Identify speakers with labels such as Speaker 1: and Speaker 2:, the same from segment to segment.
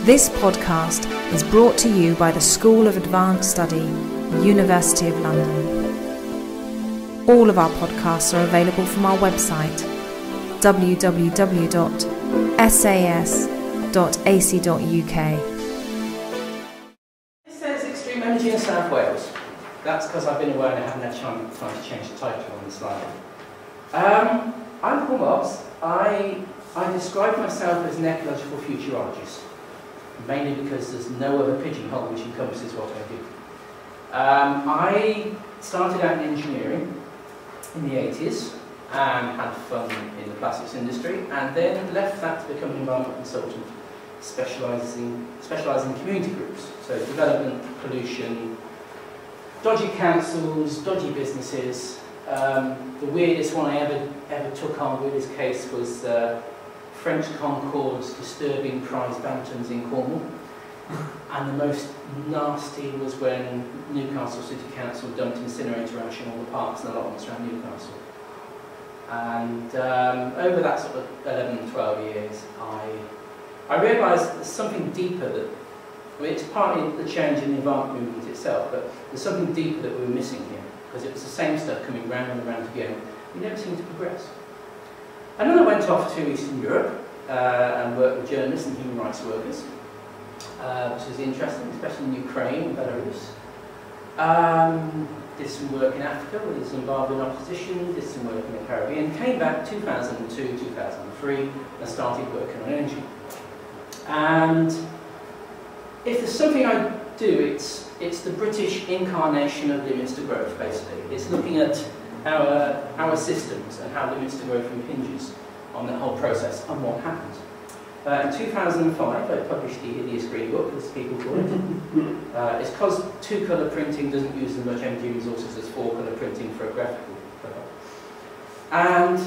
Speaker 1: This podcast is brought to you by the School of Advanced Study, University of London. All of our podcasts are available from our website, www.sas.ac.uk.
Speaker 2: It says extreme energy in South Wales. That's because I've been away and I haven't had time to change the title on the slide. I'm Paul Mobbs. I describe myself as an ecological futurologist, mainly because there's no other pigeonhole which encompasses what I do. I started out in engineering in the 80s and had fun in the plastics industry, and then left that to become an environmental consultant specialising in community groups, so development, pollution, dodgy councils, dodgy businesses. The weirdest one I ever took on, weirdest case, was French Concorde's disturbing prize bantams in Cornwall. And the most nasty was when Newcastle City Council dumped incinerator ash in all the parks and allotments around Newcastle. And over that sort of 11, 12 years, I realised there's something deeper that, I mean, it's partly the change in the environment movement itself, but there's something deeper that we were missing here, because it was the same stuff coming round and round again. We never seemed to progress. And then I went off to Eastern Europe and worked with journalists and human rights workers, which was interesting, especially in Ukraine and Belarus. Did some work in Africa with the Zimbabwean opposition, did some work in the Caribbean, came back 2002, 2003 and started working on energy. And if there's something I do, it's the British incarnation of limits to growth, basically. It's looking at our systems and how limits to growth impinges on the whole process and what happens. In 2005, I published the hideous green book, as people call it. It's because two-colour printing doesn't use as much energy resources as four-colour printing for a graphical product. And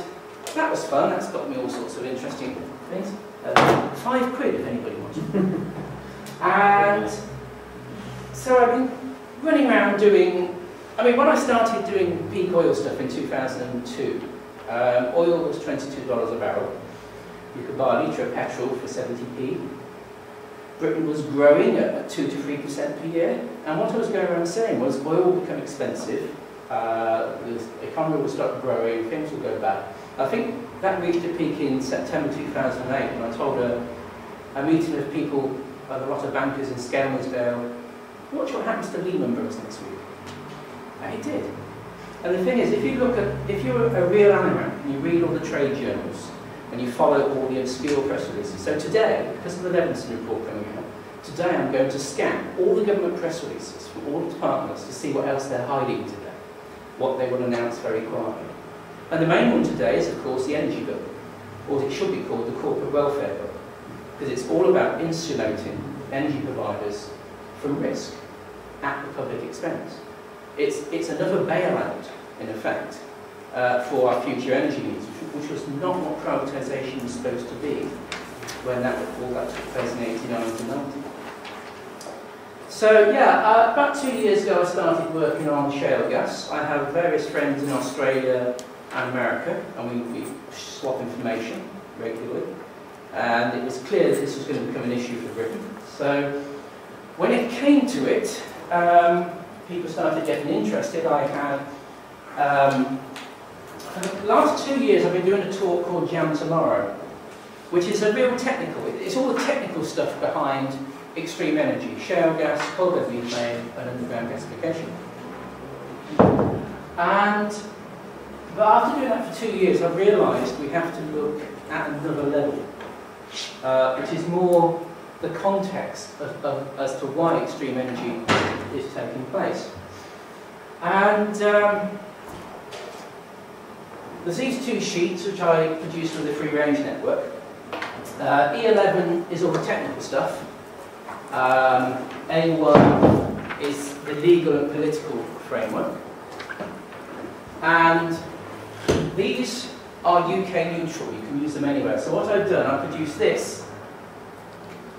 Speaker 2: that was fun. That's got me all sorts of interesting things. £5 if anybody wants. And so I've been running around doing, I mean, when I started doing peak oil stuff in 2002, oil was $22 a barrel. You could buy a litre of petrol for 70p. Britain was growing at 2 to 3% per year, and what I was going around saying was oil will become expensive, the economy will stop growing, things will go bad. I think that reached a peak in September 2008 when I told a meeting of people, a lot of bankers in Skelmersdale, watch what happens to Lehman Brothers next week. And it did. And the thing is, if you're a real amateur and you read all the trade journals and you follow all the obscure press releases, so today, because of the Westminster report coming out, today I'm going to scan all the government press releases from all the departments to see what else they're hiding today, what they will announce very quietly. And the main one today is, of course, the energy bill, or it should be called the corporate welfare bill, because it's all about insulating energy providers from risk at the public expense. It's another bailout, in effect, for our future energy needs, which was not what privatisation was supposed to be when all that took place in 89 to 90. So yeah, about 2 years ago I started working on shale gas. I have various friends in Australia and America, and we swap information regularly. And it was clear that this was going to become an issue for Britain. So when it came to it, people started getting interested. I had, for the last 2 years I've been doing a talk called Jam Tomorrow, which is a real technical, it's all the technical stuff behind extreme energy, shale gas, coalbed methane and underground gasification. But after doing that for 2 years I've realised we have to look at another level, which is more the context as to why extreme energy is taking place. And there's these two sheets which I produced with the Free Range Network. E11 is all the technical stuff. A1 is the legal and political framework. And these are UK neutral, you can use them anywhere. So what I've done, I've produced this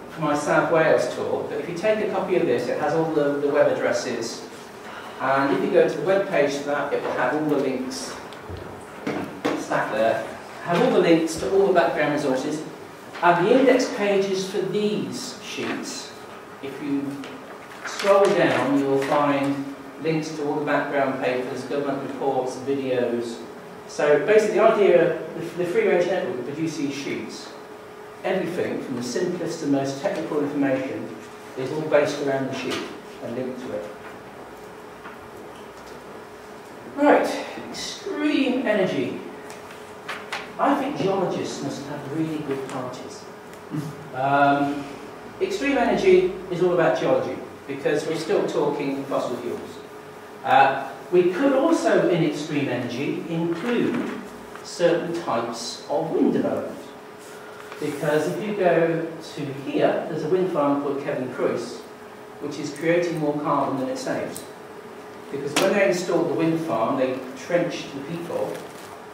Speaker 2: for my South Wales tour, but if you take a copy of this, it has all the web addresses, and if you go to the web page for that, it will have all the links stacked there, have all the links to all the background resources, and the index pages for these sheets, if you scroll down, you'll find links to all the background papers, government reports, videos. So basically the idea, the free-range network that produces these sheets, everything from the simplest and most technical information is all based around the sheet and linked to it. Right, extreme energy. I think geologists must have really good parties. Extreme energy is all about geology, because we're still talking fossil fuels. We could also, in extreme energy, include certain types of wind development. Because if you go to here, there's a wind farm called Kevin Cruise, which is creating more carbon than it saves. Because when they installed the wind farm, they trenched the peat bog.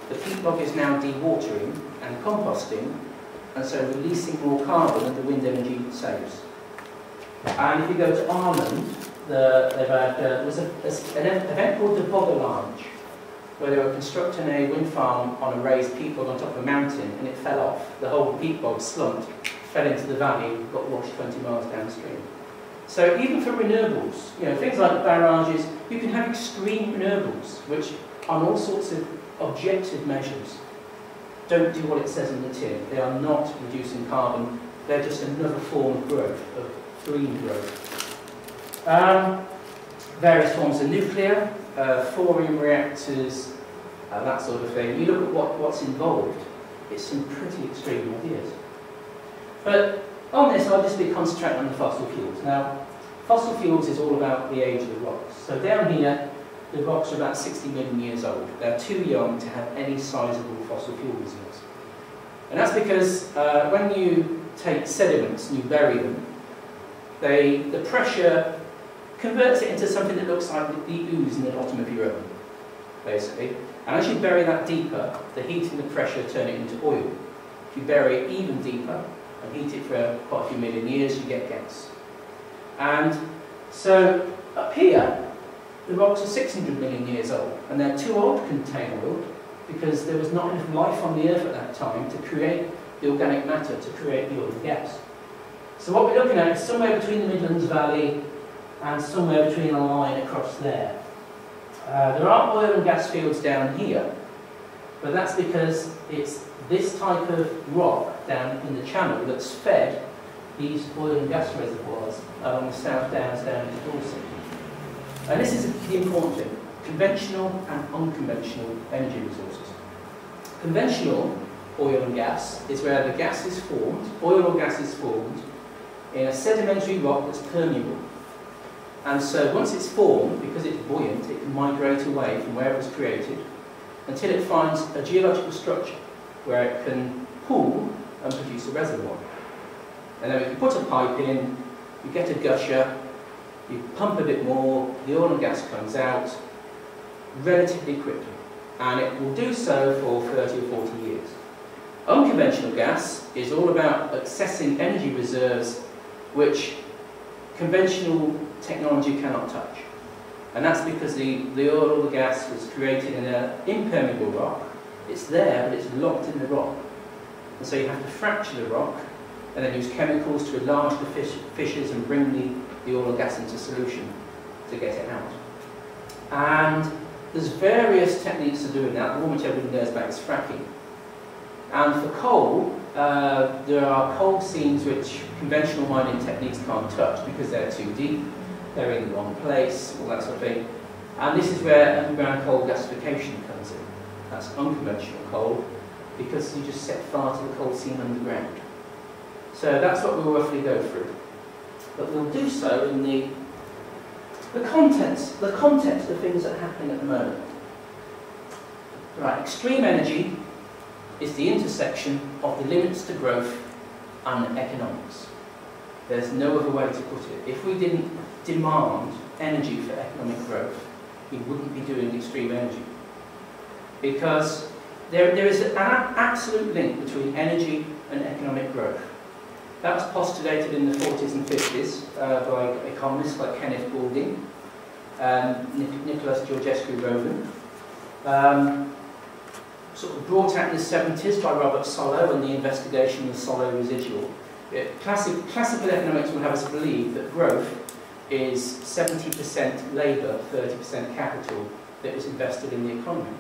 Speaker 2: The peat bog is now dewatering and composting, and so releasing more carbon than the wind energy saves. And if you go to Armand, there was an event called the Bog-a-Lange, where they were constructing a wind farm on a raised peat bog on top of a mountain, and it fell off. The whole peat bog slumped, fell into the valley, got washed 20 miles downstream. So even for renewables, you know, things like barrages, you can have extreme renewables, which on all sorts of objective measures don't do what it says in the tin. They are not reducing carbon, they're just another form of growth, of green growth. Various forms of nuclear, thorium reactors, that sort of thing. You look at what's involved, it's some pretty extreme ideas. But on this, I'll just be concentrating on the fossil fuels. Now, fossil fuels is all about the age of the rocks. So down here, the rocks are about 60 million years old. They're too young to have any sizable fossil fuel reserves. And that's because when you take sediments and you bury them, the pressure converts it into something that looks like the ooze in the bottom of your oven, basically. And as you bury that deeper, the heat and the pressure turn it into oil. If you bury it even deeper and heat it for quite a few million years, you get gas. And so up here, the rocks are 600 million years old, and they're too old to contain oil because there was not enough life on the Earth at that time to create the organic matter to create the oil and gas. So what we're looking at is somewhere between the Midlands Valley and somewhere between a line across there. There are oil and gas fields down here, but that's because it's this type of rock down in the channel that's fed these oil and gas reservoirs along the South Downs down to Dorset. And this is the important thing, conventional and unconventional energy resources. Conventional oil and gas is where the gas is formed, oil or gas is formed, in a sedimentary rock that's permeable. And so once it's formed, because it's buoyant, it can migrate away from where it was created until it finds a geological structure where it can pool and produce a reservoir. And then if you put a pipe in, you get a gusher, you pump a bit more, the oil and gas comes out relatively quickly. And it will do so for 30 or 40 years. Unconventional gas is all about accessing energy reserves which conventional technology cannot touch. And that's because the oil or the gas was created in an impermeable rock. It's there, but it's locked in the rock. And so you have to fracture the rock and then use chemicals to enlarge the fissures and bring the oil and gas into solution to get it out. And there's various techniques of doing that. The one which everyone knows about is fracking. And for coal, there are coal seams which conventional mining techniques can't touch because they're too deep, they're in the wrong place, all that sort of thing. And this is where underground coal gasification comes in. That's unconventional coal, because you just set fire to the coal seam underground. So that's what we'll roughly go through. But we'll do so in the context of things that are happening at the moment. Right, extreme energy is the intersection of the limits to growth and economics. There's no other way to put it. If we didn't demand energy for economic growth, we wouldn't be doing extreme energy. Because there is an absolute link between energy and economic growth. That was postulated in the 40s and 50s by economists like Kenneth Goulding, Nicholas Georgescu-Roden. Sort of brought out in the 70s by Robert Solow and the investigation of the Solow residual. Classical economics will have us believe that growth is 70% labour, 30% capital that is invested in the economy.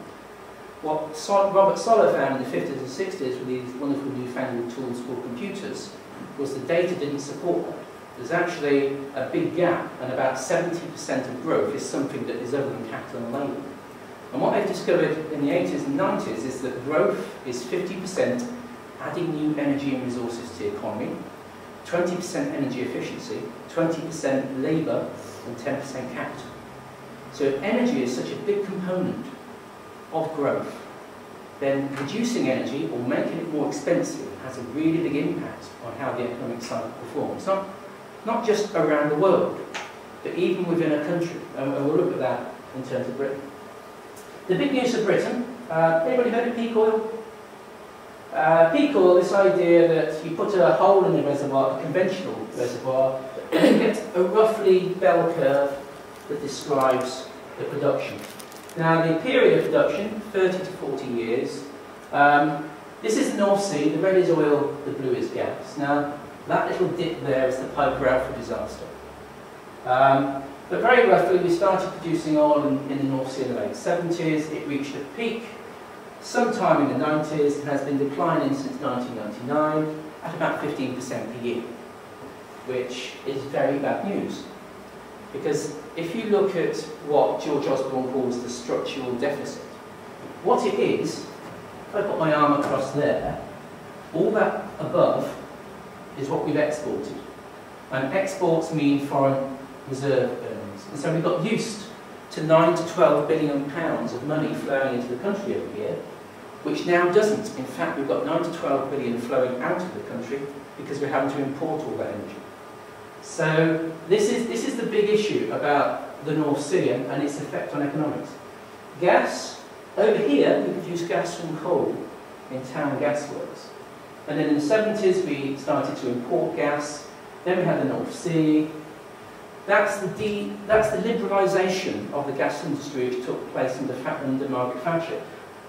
Speaker 2: What Robert Solow found in the 50s and 60s with these wonderful newfangled tools called computers was the data didn't support that. There's actually a big gap, and about 70% of growth is something that is other than capital and labour. And what they've discovered in the 80s and 90s is that growth is 50% adding new energy and resources to the economy, 20% energy efficiency, 20% labour, and 10% capital. So if energy is such a big component of growth, then reducing energy or making it more expensive has a really big impact on how the economic cycle performs. Not just around the world, but even within a country. And we'll look at that in terms of Britain. The big news of Britain, anybody heard of peak oil? Peak oil, this idea that you put a hole in the reservoir, a conventional reservoir, and you get a roughly bell curve that describes the production. Now, the period of production, 30 to 40 years. This is the North Sea, the red is oil, the blue is gas. Now, that little dip there is the Piper Alpha disaster. But very roughly, we started producing oil in the North Sea in the late 70s. It reached a peak sometime in the 90s and has been declining since 1999 at about 15% per year, which is very bad news. Because if you look at what George Osborne calls the structural deficit, what it is, if I put my arm across there, all that above is what we've exported. And exports mean foreign reserve earnings. And so we got used to 9 to 12 billion pounds of money flowing into the country every year, which now doesn't. In fact, we've got 9 to 12 billion flowing out of the country because we're having to import all that energy. So this is the big issue about the North Sea and its effect on economics. Gas, over here we produce gas from coal in town gasworks. And then in the 70s we started to import gas. Then we had the North Sea. That's the liberalisation of the gas industry which took place under Margaret Thatcher.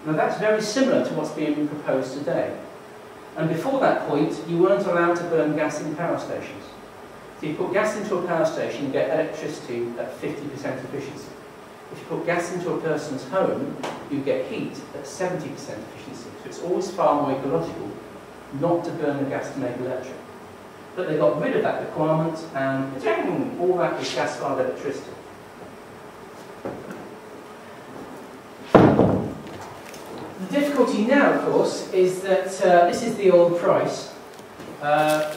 Speaker 2: Now that's very similar to what's being proposed today. And before that point, you weren't allowed to burn gas in power stations. So you put gas into a power station, you get electricity at 50% efficiency. If you put gas into a person's home, you get heat at 70% efficiency. So it's always far more ecological not to burn the gas to make electric. But they got rid of that requirement, and all that is gas-fired electricity. The difficulty now, of course, is that this is the oil price.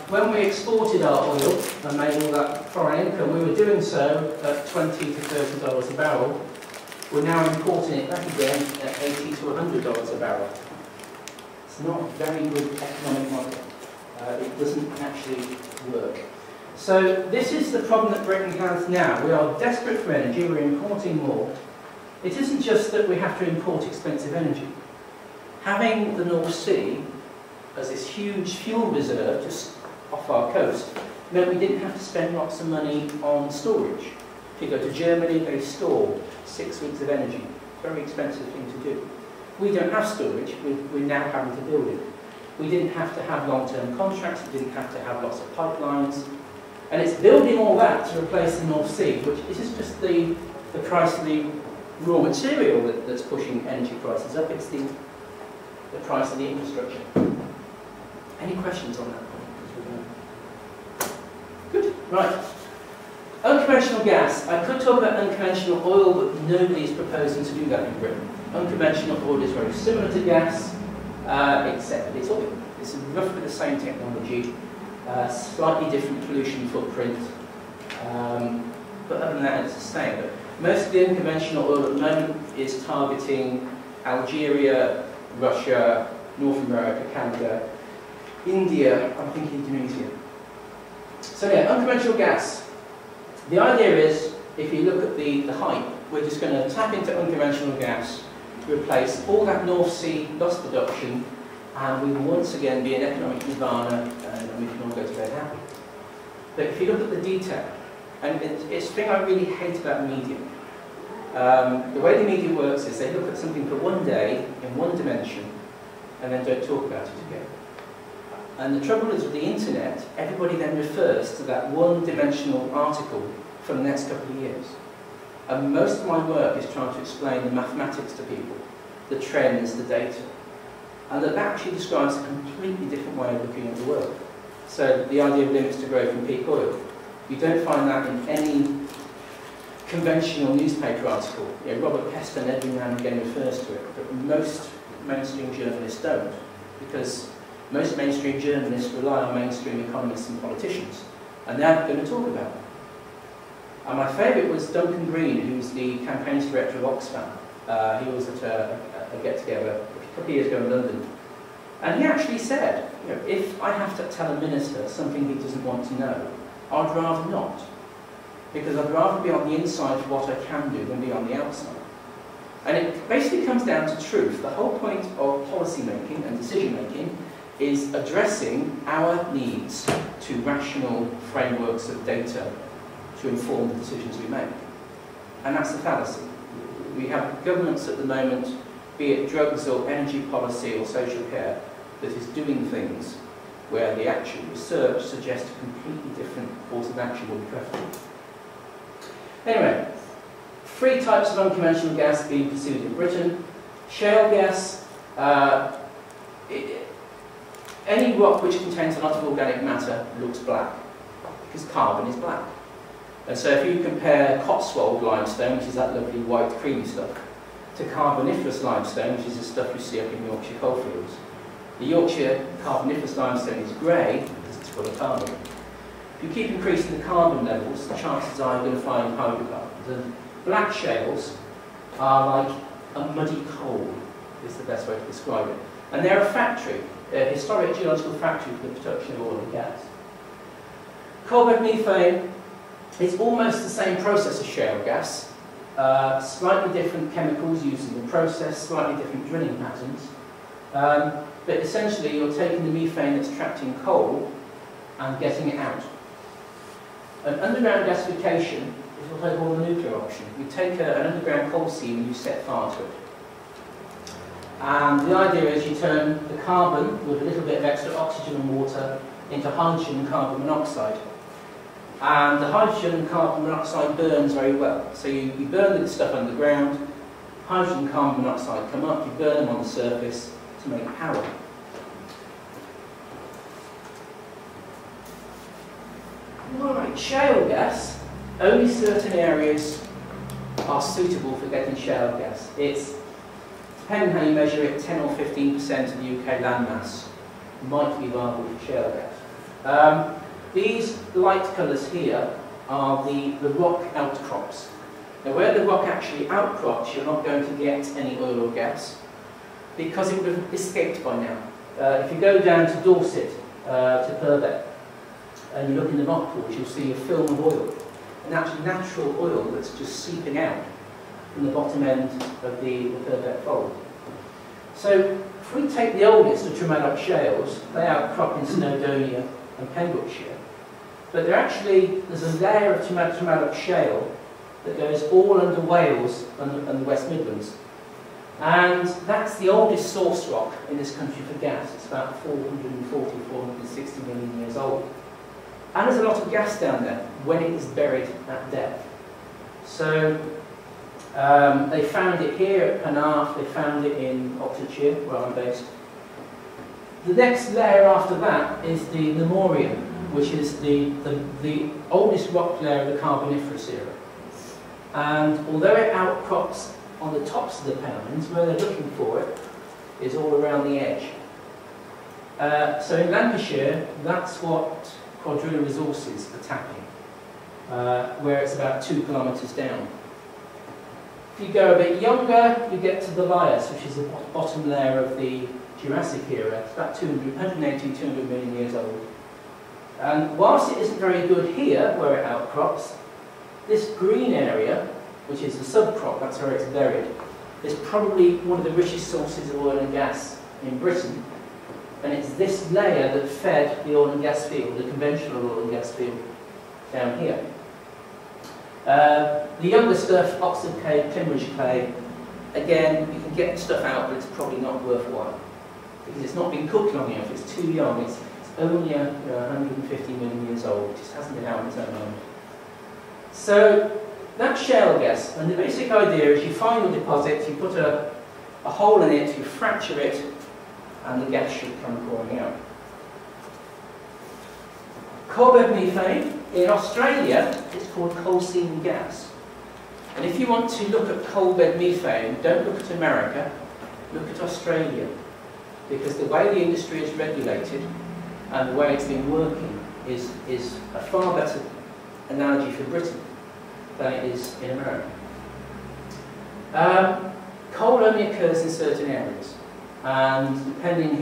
Speaker 2: When we exported our oil and made all that foreign income, we were doing so at $20 to $30 a barrel. We're now importing it back again at $80 to $100 a barrel. It's not a very good economic model. It doesn't actually work. So this is the problem that Britain has now. We are desperate for energy, we're importing more. It isn't just that we have to import expensive energy. Having the North Sea as this huge fuel reserve just off our coast meant we didn't have to spend lots of money on storage. If you go to Germany, they store 6 weeks of energy. Very expensive thing to do. We don't have storage, we're now having to build it. We didn't have to have long-term contracts, we didn't have to have lots of pipelines. And it's building all that to replace the North Sea, which is just the price of the raw material that's pushing energy prices up. It's the price of the infrastructure. Any questions on that? Good, right. Unconventional gas. I could talk about unconventional oil, but nobody is proposing to do that in Britain. Unconventional oil is very similar to gas, except that it's oil. It's roughly the same technology, slightly different pollution footprint, but other than that it's the same. But most of the unconventional oil at the moment is targeting Algeria, Russia, North America, Canada, India, I'm thinking Indonesia. So yeah, unconventional gas. The idea is, if you look at the hype, we're just going to tap into unconventional gas to replace all that North Sea lost production, and we will once again be in economic nirvana, and we can all go to bed happy. But if you look at the detail, and it's the thing I really hate about media. The way the media works is they look at something for one day, in one dimension, and then don't talk about it again. And the trouble is with the internet, everybody then refers to that one-dimensional article for the next couple of years. And most of my work is trying to explain the mathematics to people, the trends, the data. And that actually describes a completely different way of looking at the world. So the idea of limits to growth in peak oil, you don't find that in any conventional newspaper article. You know, Robert Peston every now and again refers to it, but most mainstream journalists don't, because most mainstream journalists rely on mainstream economists and politicians, and they're not going to talk about it. And my favourite was Duncan Green, who's the campaigns director of Oxfam. He was at a get-together a couple of years ago in London. And he actually said, you know, if I have to tell a minister something he doesn't want to know, I'd rather not. Because I'd rather be on the inside for what I can do than be on the outside. And it basically comes down to truth. The whole point of policy making and decision making is addressing our needs to rational frameworks of data to inform the decisions we make. And that's the fallacy. We have governments at the moment, be it drugs or energy policy or social care, that is doing things where the actual research suggests a completely different course of action would be preferable. Anyway, 3 types of unconventional gas being pursued in Britain. Shale gas, any rock which contains a lot of organic matter looks black, because carbon is black. And so if you compare Cotswold limestone, which is that lovely white creamy stuff, to Carboniferous limestone, which is the stuff you see up in Yorkshire coalfields, the Yorkshire Carboniferous limestone is grey because it's full of carbon. If you keep increasing the carbon levels, the chances are you're going to find hydrocarbons. And black shales are like a muddy coal, is the best way to describe it. And they're a factory, a historic geological factory for the production of oil and gas. Coalbed methane is almost the same process as shale gas, slightly different chemicals used in the process, slightly different drilling patterns. But essentially you're taking the methane that's trapped in coal and getting it out. An underground gasification is what I call the nuclear option. You take an underground coal seam and you set fire to it. And the idea is you turn the carbon with a little bit of extra oxygen and water into hydrogen and carbon monoxide. And the hydrogen and carbon monoxide burns very well. So you burn the stuff underground, hydrogen and carbon monoxide come up, you burn them on the surface to make power. Right, shale gas, only certain areas are suitable for getting shale gas. It's, depending how you measure it, 10 or 15% of the UK landmass might be viable for shale gas. These light colours here are the rock outcrops. Now where the rock actually outcrops, you're not going to get any oil or gas because it would have escaped by now. If you go down to Dorset, to Purbeck, and you look in the rock pools, you'll see a film of oil. And that's natural oil that's just seeping out from the bottom end of the Purbeck fold. So if we take the oldest of traumatic shales, they outcrop in Snowdonia and Pembrokeshire. But there's a layer of traumatic shale that goes all under Wales and the West Midlands. And that's the oldest source rock in this country for gas. It's about 440, 460 million years old. And there's a lot of gas down there when it is buried at depth. So they found it here at Penarth, they found it in Oxfordshire, where I'm based. The next layer after that is the Lemurian, which is the oldest rock layer of the Carboniferous era. And although it outcrops on the tops of the Pennines, where they're looking for it is all around the edge. So in Lancashire, that's what Quadrilla Resources are tapping, where it's about 2 kilometres down. If you go a bit younger, you get to the Lias, which is the bottom layer of the Jurassic era. It's about 180, 200 million years old. And whilst it isn't very good here, where it outcrops, this green area, which is the subcrop, that's where it's buried, is probably one of the richest sources of oil and gas in Britain. And it's this layer that fed the oil and gas field, the conventional oil and gas field, down here. The younger stuff, Oxford clay, Cambridge clay, again, you can get the stuff out, but it's probably not worthwhile. Because it's not been cooked long enough, it's too young, it's only 150 million years old. It just hasn't been out in its own mind. So that's shale gas, and the basic idea is you find your deposit, you put a hole in it, you fracture it, and the gas should come pouring out. Coalbed methane, in Australia, it's called coal seam gas. And if you want to look at coalbed methane, don't look at America, look at Australia. Because the way the industry is regulated and the way it's been working is a far better analogy for Britain than it is in America. Coal only occurs in certain areas, and depending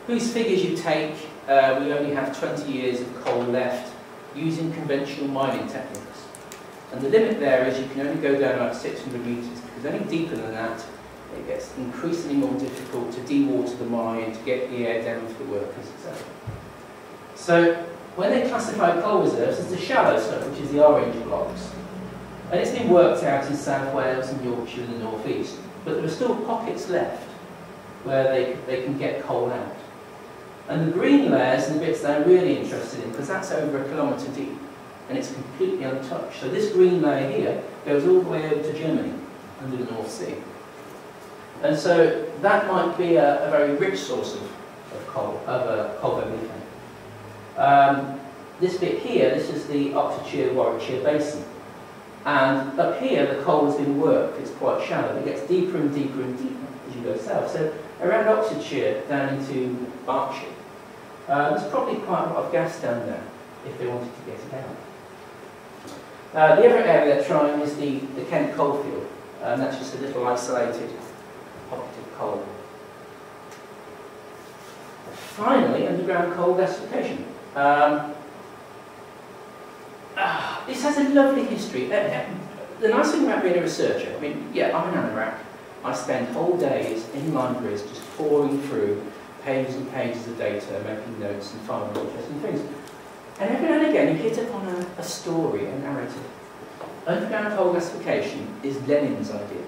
Speaker 2: whose figures you take, we only have 20 years of coal left using conventional mining techniques. And the limit there is you can only go down about 600 metres, because any deeper than that, it gets increasingly more difficult to dewater the mine, to get the air down for the workers, etc. So when they classify coal reserves, there's the shallow stuff, which is the orange blocks. And it's been worked out in South Wales and Yorkshire and the North East. But there are still pockets left where they can get coal out. And the green layers are the bits that I'm really interested in, because that's over 1 kilometre deep. And it's completely untouched. So this green layer here goes all the way over to Germany, under the North Sea. And so that might be a very rich source of coal, of coalbed methane. This bit here, this is the Oxfordshire-Warwickshire Basin. And up here, the coal has been worked. It's quite shallow. It gets deeper and deeper and deeper as you go south. So around Oxfordshire, down into Berkshire, there's probably quite a lot of gas down there if they wanted to get it out. The other area they're trying is the Kent coalfield. That's just a little isolated pocket of coal. Finally, underground coal gasification. This has a lovely history. The nice thing about being a researcher, I mean, yeah, I'm an anorak. I spend whole days in libraries just pouring through pages and pages of data, making notes and finding interesting things. And every now and again you hit upon a story, a narrative. Underground coal gasification is Lenin's idea.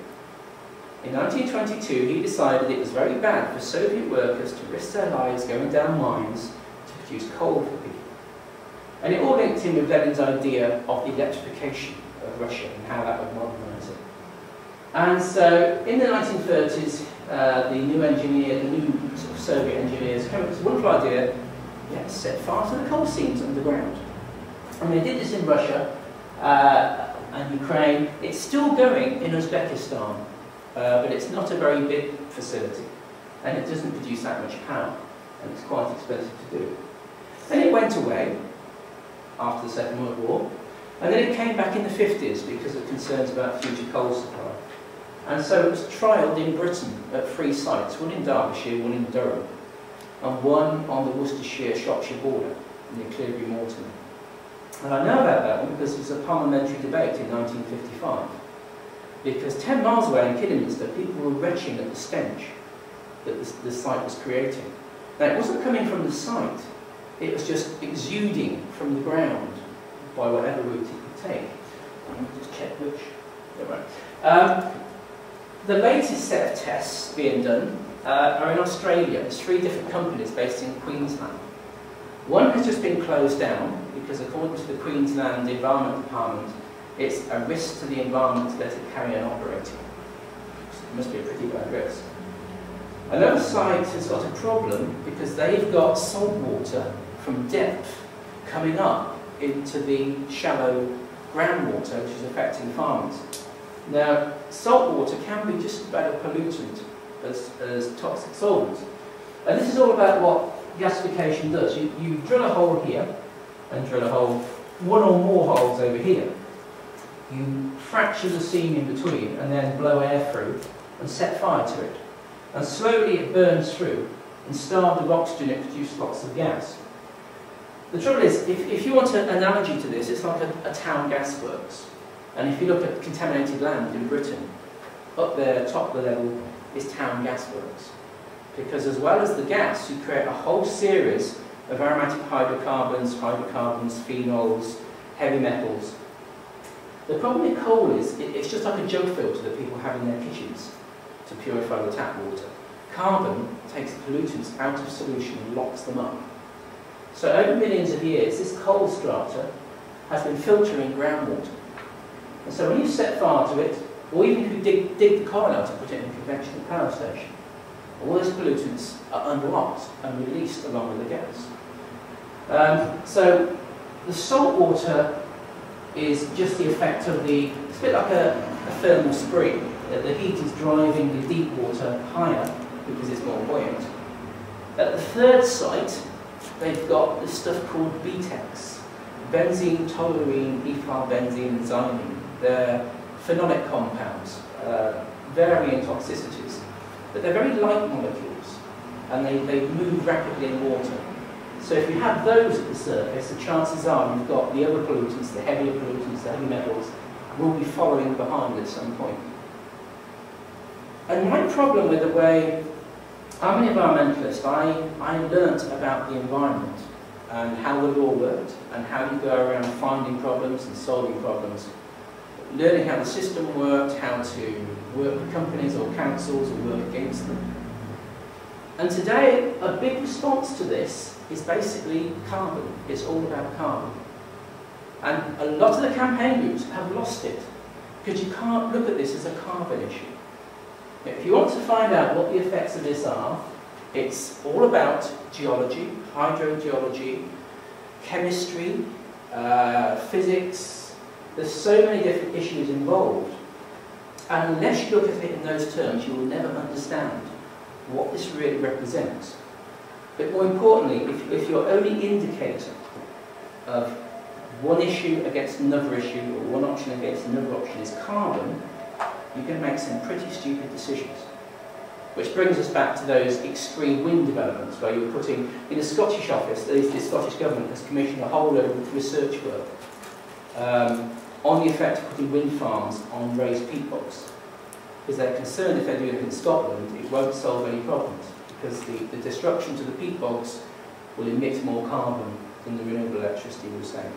Speaker 2: In 1922, he decided it was very bad for Soviet workers to risk their lives going down mines to produce coal for people. And it all linked in with Lenin's idea of the electrification of Russia and how that would modernise it. And so, in the 1930s, the new sort of Soviet engineers came up with this wonderful idea: let's set fire to the coal seams underground. And they did this in Russia and Ukraine. It's still going in Uzbekistan, but it's not a very big facility, and it doesn't produce that much power, and it's quite expensive to do. Then it went away after the Second World War, and then it came back in the 50s because of concerns about future coal supply. And so it was trialled in Britain at 3 sites, one in Derbyshire, one in Durham, and one on the Worcestershire-Shropshire border, near Clearbury-Morton. And I know about that one because it was a parliamentary debate in 1955. Because 10 miles away in Kidderminster, people were retching at the stench that the site was creating. Now, it wasn't coming from the site, it was just exuding from the ground by whatever route it could take. Let me just check which. Right. The latest set of tests being done are in Australia. There's 3 different companies based in Queensland. One has just been closed down because, according to the Queensland Environment Department, it's a risk to the environment to let it carry on operating. It must be a pretty bad risk. Another site has got a problem because they've got salt water from depth coming up into the shallow groundwater, which is affecting farmers. Now, salt water can be just about a pollutant as toxic solvents. And this is all about what gasification does. You drill a hole here and drill a hole, one or more holes over here. You fracture the seam in between and then blow air through and set fire to it. And slowly it burns through, and starved of oxygen it produces lots of gas. The trouble is, if you want an analogy to this, it's like a town gasworks. And if you look at contaminated land in Britain, up there, top of the level, is town gasworks. Because as well as the gas, you create a whole series of aromatic hydrocarbons, phenols, heavy metals. The problem with coal is, it's just like a jug filter that people have in their kitchens to purify the tap water. Carbon takes pollutants out of solution and locks them up. So over millions of years, this coal strata has been filtering groundwater. And so when you set fire to it, or even if you dig the coal out and put it in a conventional power station, all those pollutants are unlocked and released along with the gas. So the salt water is just the effect of it's a bit like a thermal spring. The heat is driving the deep water higher because it's more buoyant. At the third site, they've got this stuff called BTEX, benzene, toluene, ethyl benzene, and xylene. They're phenolic compounds, varying toxicities, but they're very light molecules, and they move rapidly in water. So if you have those at the surface, the chances are you've got the other pollutants, the heavier pollutants, the heavy metals, will be following behind at some point. And my problem with the way I'm an environmentalist, I learnt about the environment and how the law worked and how you go around finding problems and solving problems, learning how the system worked, how to work with companies or councils or work against them. And today, a big response to this is basically carbon. It's all about carbon. And a lot of the campaign groups have lost it because you can't look at this as a carbon issue. If you want to find out what the effects of this are, it's all about geology, hydrogeology, chemistry, physics. There's so many different issues involved. And unless you look at it in those terms, you will never understand what this really represents. But more importantly, if your only indicator of one issue against another issue, or one option against another option is carbon, you can make some pretty stupid decisions. Which brings us back to those extreme wind developments, where you're putting, in the Scottish office, the Scottish Government has commissioned a whole load of research work on the effect of putting wind farms on raised peat bogs. Because they're concerned if they do it in Scotland, it won't solve any problems, because the destruction to the peat bogs will emit more carbon than the renewable electricity will save.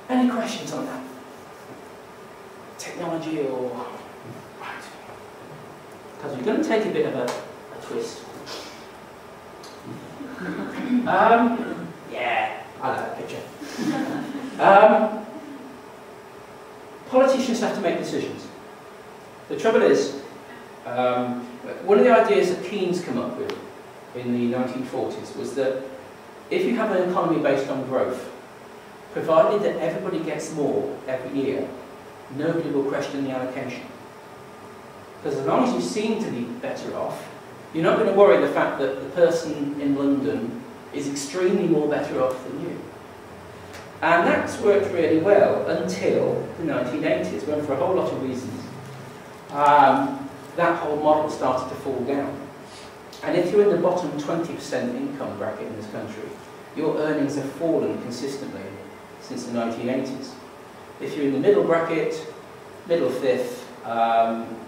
Speaker 2: Any questions on that? Technology or... Right. Because we're going to take a bit of a twist. Yeah, I like that picture. Politicians have to make decisions. The trouble is, one of the ideas that Keynes came up with in the 1940s was that if you have an economy based on growth, provided that everybody gets more every year, nobody will question the allocation. Because as long as you seem to be better off, you're not going to worry the fact that the person in London is extremely more better off than you. And that's worked really well until the 1980s, when for a whole lot of reasons, that whole model started to fall down. And if you're in the bottom 20% income bracket in this country, your earnings have fallen consistently since the 1980s. If you're in the middle bracket, middle fifth,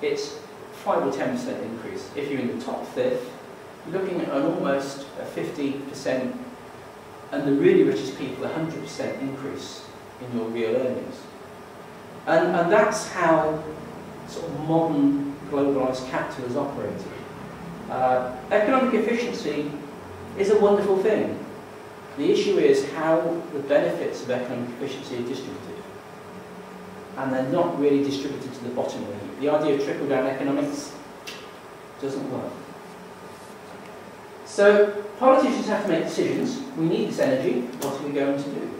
Speaker 2: it's 5 or 10% increase. If you're in the top fifth, you're looking at an almost a 50%, and the really richest people, 100% increase in your real earnings. And that's how sort of modern globalised capital is operated. Economic efficiency is a wonderful thing. The issue is how the benefits of economic efficiency are distributed. And they're not really distributed to the bottom of it. The idea of trickle-down economics doesn't work. So politicians have to make decisions. We need this energy. What are we going to do?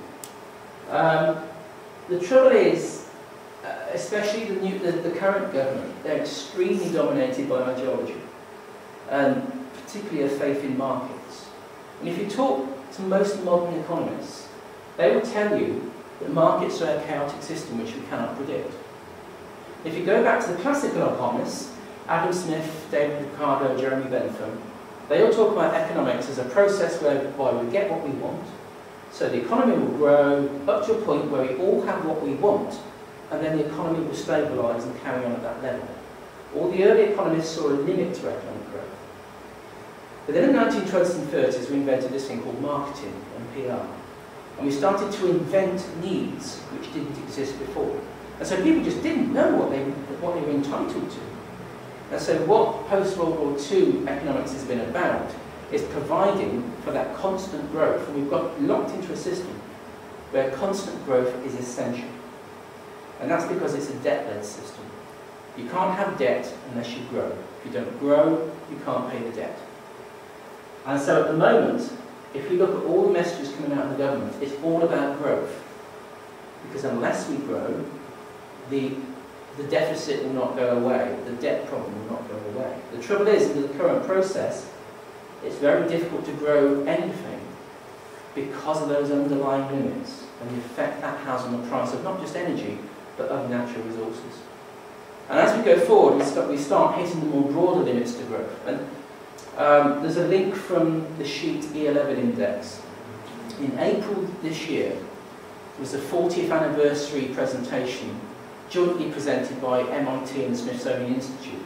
Speaker 2: The trouble is, especially the current government, they're extremely dominated by ideology, and particularly a faith in markets. And if you talk to most modern economists, they will tell you that markets are a chaotic system which we cannot predict. If you go back to the classical economists, Adam Smith, David Ricardo, Jeremy Bentham, they all talk about economics as a process whereby we get what we want. So the economy will grow up to a point where we all have what we want, and then the economy will stabilise and carry on at that level. All the early economists saw a limit to economic growth. But then in the 1920s and 30s, we invented this thing called marketing and PR. And we started to invent needs which didn't exist before. And so people just didn't know what they were entitled to. And so what post-World War II economics has been about It's providing for that constant growth. And we've got locked into a system where constant growth is essential. And that's because it's a debt-led system. You can't have debt unless you grow. If you don't grow, you can't pay the debt. And so at the moment, if you look at all the messages coming out of the government, it's all about growth. Because unless we grow, the deficit will not go away, the debt problem will not go away. The trouble is, in the current process, it's very difficult to grow anything because of those underlying limits and the effect that has on the price of not just energy, but of natural resources. And as we go forward, we start hitting the more broader limits to growth. And there's a link from the sheet E11 index. In April this year, was the 40th anniversary presentation jointly presented by MIT and the Smithsonian Institute,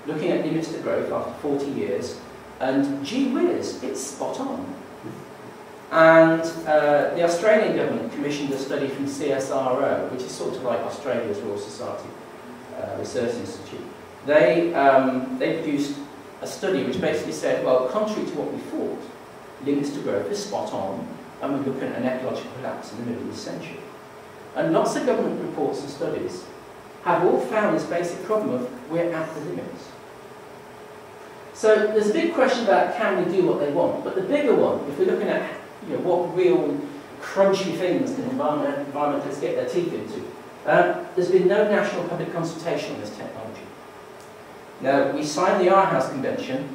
Speaker 2: looking at limits to growth after 40 years, and gee whiz, it's spot on. And the Australian government commissioned a study from CSIRO, which is sort of like Australia's Royal Society Research Institute. They produced a study which basically said, well, contrary to what we thought, limits to growth is spot on, and we're looking at an ecological collapse in the middle of this century. And lots of government reports and studies have all found this basic problem of we're at the limits. So there's a big question about can we do what they want, but the bigger one, if we're looking at what real crunchy things can environmentalists get their teeth into, there's been no national public consultation on this technology. Now, we signed the Aarhus Convention,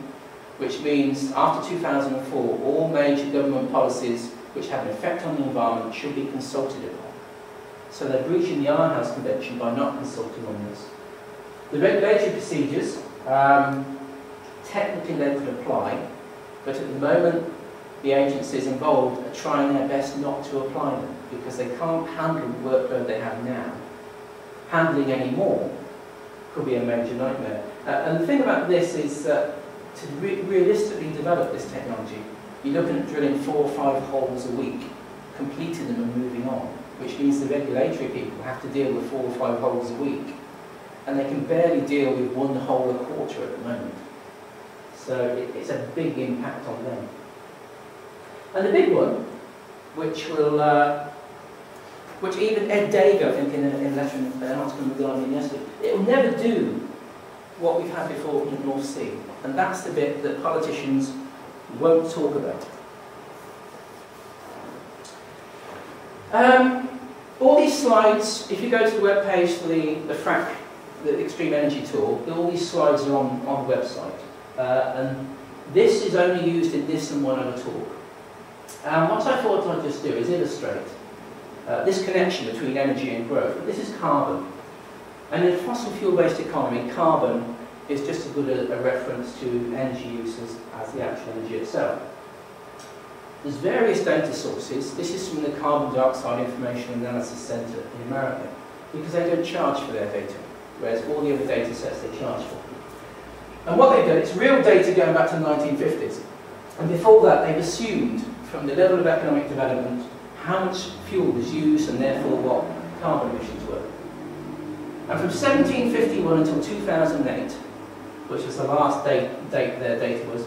Speaker 2: which means after 2004, all major government policies which have an effect on the environment should be consulted upon. So they're breaching the Aarhus Convention by not consulting on this. The regulatory procedures, technically they could apply, but at the moment the agencies involved are trying their best not to apply them because they can't handle the workload they have now. Handling any more could be a major nightmare. And the thing about this is that to realistically develop this technology, you're looking at drilling 4 or 5 holes a week, completing them and moving on, which means the regulatory people have to deal with 4 or 5 holes a week, and they can barely deal with 1 hole a quarter at the moment. So it's a big impact on them. And the big one, which will, which even Ed Dager, I think in an article in The Guardian yesterday, it will never do what we've had before in the North Sea. And that's the bit that politicians won't talk about. All these slides, if you go to the webpage for the Extreme Energy Tour, all these slides are on the website. And this is only used in this and one other talk. What I thought I'd just do is illustrate this connection between energy and growth. This is carbon. And in a fossil fuel-based economy, carbon is just as good a reference to energy uses as the actual energy itself. There's various data sources. This is from the Carbon Dioxide Information Analysis Centre in America, because they don't charge for their data, whereas all the other data sets they charge for. And what they've done, it's real data going back to the 1950s. And before that, they've assumed from the level of economic development how much fuel was used and therefore what carbon emissions were. And from 1751 until 2008, which was the last date their data was,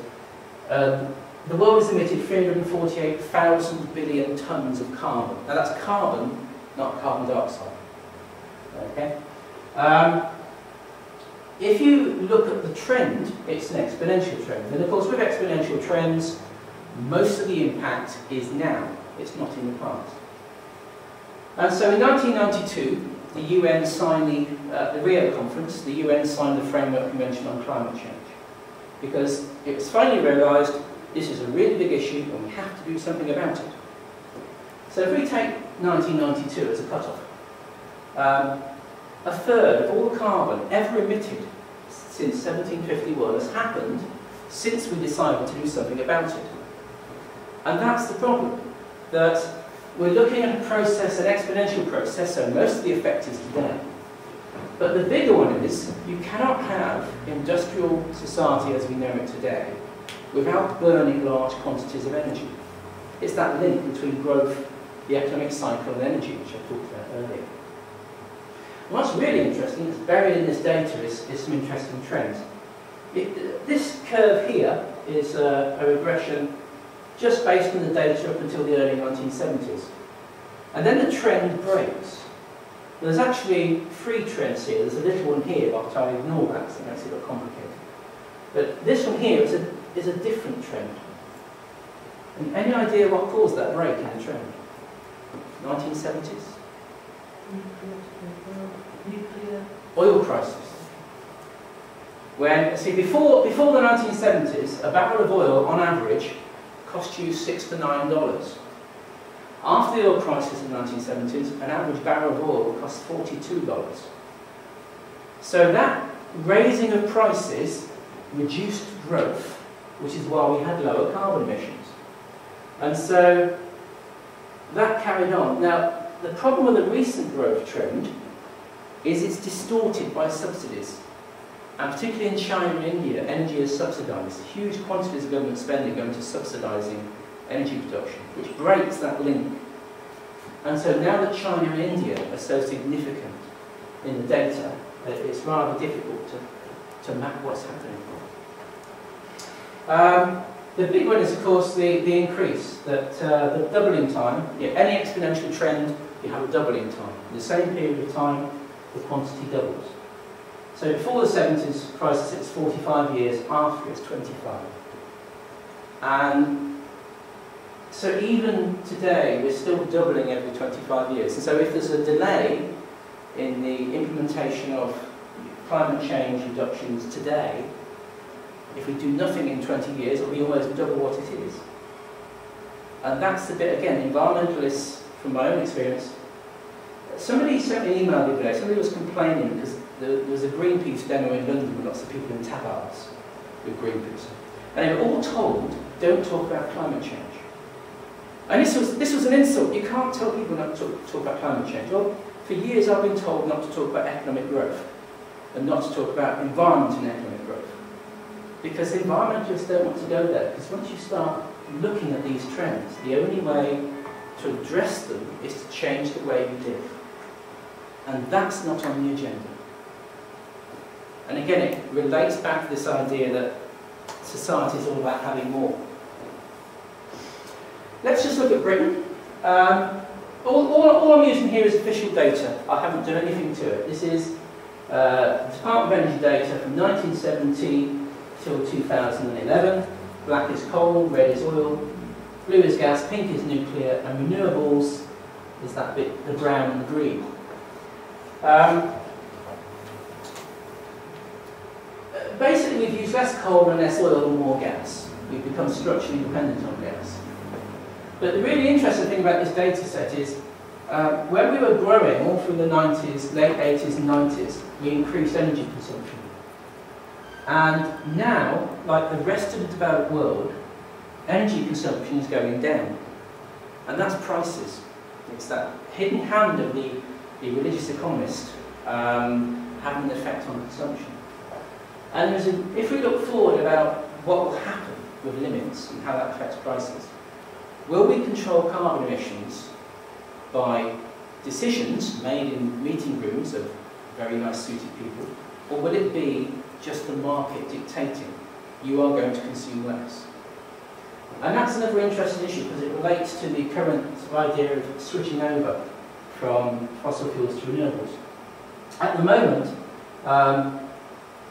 Speaker 2: the world has emitted 348,000 billion tonnes of carbon. Now that's carbon, not carbon dioxide. Okay? If you look at the trend, it's an exponential trend. And of course with exponential trends, most of the impact is now. It's not in the past. And so in 1992, the UN signed the Rio conference, the UN signed the Framework Convention on Climate Change. Because it was finally realised this is a really big issue and we have to do something about it. So if we take 1992 as a cut-off, a third of all the carbon ever emitted since 1751 has happened since we decided to do something about it. And that's the problem, that we're looking at a process, an exponential process, so most of the effect is today. But the bigger one is, you cannot have industrial society as we know it today without burning large quantities of energy. It's that link between growth, the economic cycle and energy, which I talked about earlier. And what's really interesting, is buried in this data, is some interesting trends. This curve here is a regression just based on the data up until the early 1970s. And then the trend breaks. There's actually three trends here. There's a little one here, but I'll ignore that because it makes it look complicated. But this one here is a different trend. And any idea what caused that break in the trend? 1970s?
Speaker 3: Nuclear.
Speaker 2: Oil crisis. When, see, before the 1970s, a barrel of oil, on average, cost you $6 to $9. After the oil crisis in the 1970s, an average barrel of oil cost $42. So that raising of prices reduced growth, which is why we had lower carbon emissions. And so that carried on. Now, the problem with the recent growth trend is it's distorted by subsidies. And particularly in China and India, energy is subsidised. Huge quantities of government spending go into subsidising energy production, which breaks that link. And so now that China and India are so significant in the data, it's rather difficult to map what's happening. The big one is, of course, the increase, that the doubling time. Any exponential trend, you have a doubling time. In the same period of time, the quantity doubles. So before the 70s crisis, it's 45 years. After, it's 25. And so even today, we're still doubling every 25 years. And so if there's a delay in the implementation of climate change reductions today, if we do nothing in 20 years, it'll be almost double what it is. And that's the bit, again, environmentalists, from my own experience. Somebody sent me an email the other day, somebody was complaining because there was a Greenpeace demo in London with lots of people in tabards with Greenpeace. And they were all told, don't talk about climate change. And this was an insult. You can't tell people not to talk about climate change. Well, for years I've been told not to talk about economic growth and not to talk about environment and economic growth. Because environmentalists don't want to go there. Because once you start looking at these trends, the only way to address them is to change the way we live. And that's not on the agenda. And again, it relates back to this idea that society is all about having more. Let's just look at Britain. All I'm using here is official data. I haven't done anything to it. This is Department of Energy data from 1970 till 2011. Black is coal, red is oil, blue is gas, pink is nuclear, and renewables is that bit, the brown and the green. Basically, we've used less coal and less oil and more gas. We've become structurally dependent on gas. But the really interesting thing about this data set is when we were growing all through the 90s, late 80s and 90s, we increased energy consumption. And now, like the rest of the developed world, energy consumption is going down. And that's prices. It's that hidden hand of the religious economist having an effect on consumption. And if we look forward about what will happen with limits and how that affects prices, will we control carbon emissions by decisions made in meeting rooms of very nice suited people, or will it be just the market dictating you are going to consume less? And that's another interesting issue because it relates to the current idea of switching over from fossil fuels to renewables. At the moment,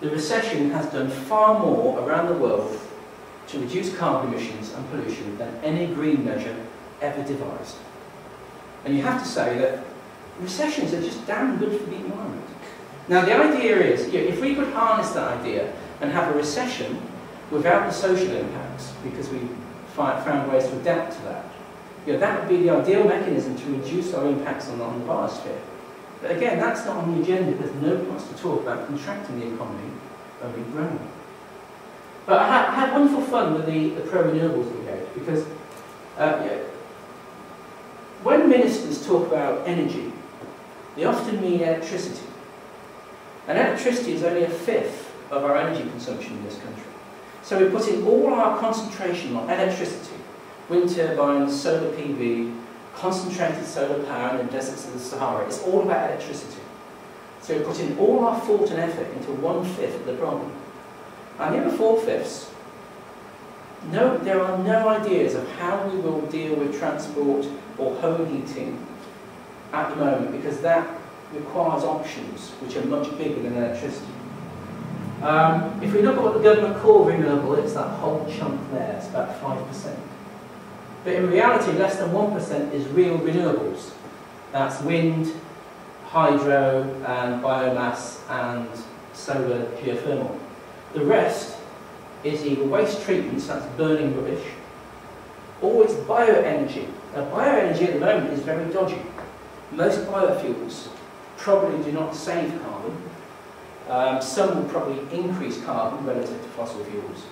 Speaker 2: the recession has done far more around the world to reduce carbon emissions and pollution than any green measure ever devised. And you have to say that recessions are just damn good for the environment. Now the idea is, if we could harness that idea and have a recession without the social impacts, because we found ways to adapt to that, that would be the ideal mechanism to reduce our impacts on the biosphere. But again, that's not on the agenda because nobody wants to talk about contracting the economy, only growing. But I had wonderful fun with the pro-renewables brigade because when ministers talk about energy, they often mean electricity. And electricity is only a fifth of our energy consumption in this country. So we're putting all our concentration on electricity, wind turbines, solar PV, concentrated solar power in the deserts of the Sahara. It's all about electricity. So we're putting all our thought and effort into 1/5 of the problem. And the other 4/5 No, there are no ideas of how we will deal with transport or home heating at the moment, because that requires options which are much bigger than electricity. If we look at what the government call renewable, it's that whole chunk there, it's about 5%. But in reality, less than 1% is real renewables. That's wind, hydro, and biomass, and solar geothermal. The rest is either waste treatments, that's burning rubbish, or it's bioenergy. Now, bioenergy at the moment is very dodgy. Most biofuels probably do not save carbon. Some will probably increase carbon relative to fossil fuels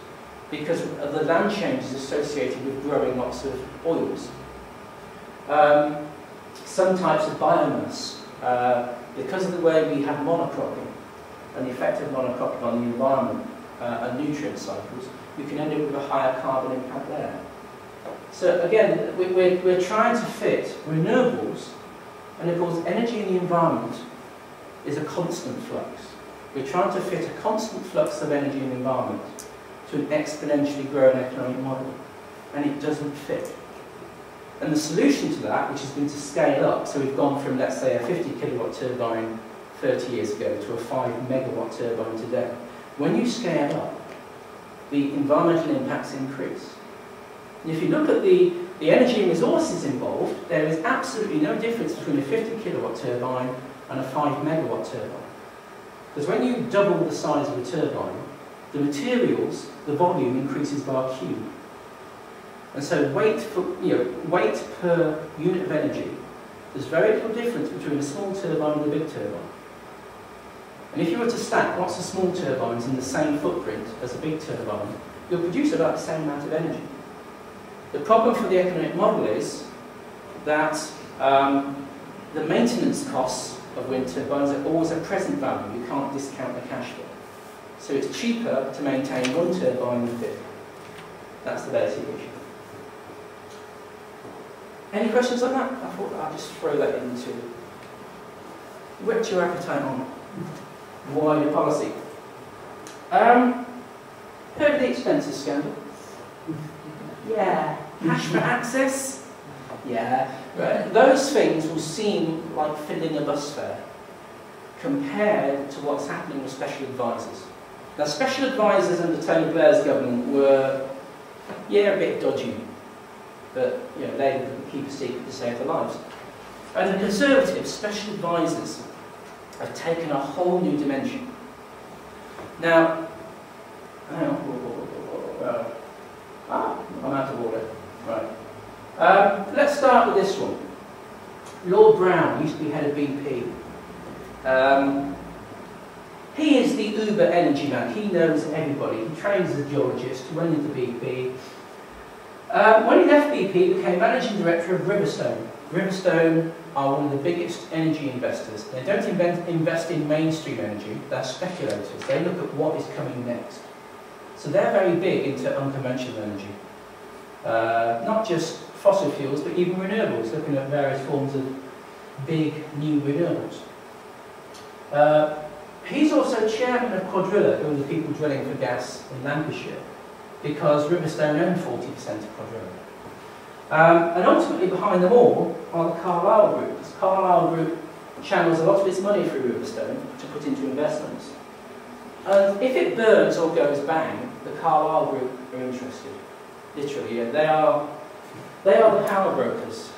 Speaker 2: because of the land changes associated with growing lots of oils. Some types of biomass, because of the way we have monocropping and the effect of monocropping on the environment and nutrient cycles, we can end up with a higher carbon impact there. So again, we're trying to fit renewables, and of course energy in the environment is a constant flux. We're trying to fit a constant flux of energy in the environment to an exponentially growing economic model, and it doesn't fit. And the solution to that, which has been to scale up, so we've gone from, let's say, a 50 kilowatt turbine 30 years ago to a 5 megawatt turbine today. When you scale up, the environmental impacts increase. And if you look at the energy and resources involved, there is absolutely no difference between a 50 kilowatt turbine and a 5 megawatt turbine. Because when you double the size of a turbine, the materials, the volume increases by a cube. And so weight per unit of energy, there's very little difference between a small turbine and a big turbine. And if you were to stack lots of small turbines in the same footprint as a big turbine, you'll produce about the same amount of energy. The problem for the economic model is that the maintenance costs of wind turbines are always a present value. You can't discount the cash flow. So it's cheaper to maintain one turbine than 50. That's the basic issue. Any questions on that? I thought I'd just throw that into whet your appetite on wider policy. Heard of the expenses scandal? Yeah. Cash for access? Yeah. Right. Those things will seem like filling a bus fare compared to what's happening with special advisors. Now, special advisors under Tony Blair's government were, a bit dodgy, but they would keep a secret to save their lives. And the Conservatives, special advisors, have taken a whole new dimension. Now, I'm out of order. Right. Let's start with this one. Lord Brown used to be head of BP. He is the uber energy man. He knows everybody. He trains as a geologist, went into BP. When he left BP, he became managing director of Riverstone. Riverstone are one of the biggest energy investors. They don't invest in mainstream energy, they're speculators. They look at what is coming next. So they're very big into unconventional energy. Not just fossil fuels, but even renewables, looking at various forms of big new renewables. He's also chairman of Quadrilla, who are the people drilling for gas in Lancashire, because Riverstone own 40% of Quadrilla. And ultimately behind them all are the Carlyle Group. This Carlyle Group channels a lot of its money through Riverstone to put into investments. And if it burns or goes bang, the Carlyle Group are interested. Literally, yeah. They are the power brokers.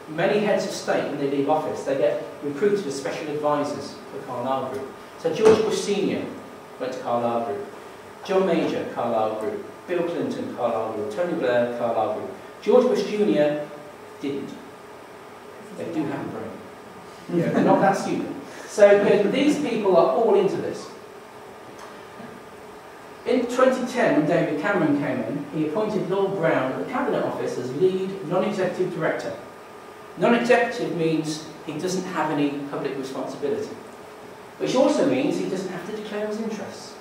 Speaker 2: Many heads of state, when they leave office, they get recruited as special advisors for Carlyle Group. So George Bush Sr. went to Carlyle Group. John Major, Carlyle Group. Bill Clinton, Carlyle Group. Tony Blair, Carlyle Group. George Bush Jr. didn't. They do have a brain. Yeah, they're not that stupid. So these people are all into this. In 2010, when David Cameron came in, he appointed Lord Brown at the Cabinet Office as lead non-executive director. Non-executive means he doesn't have any public responsibility, which also means he doesn't have to declare his interests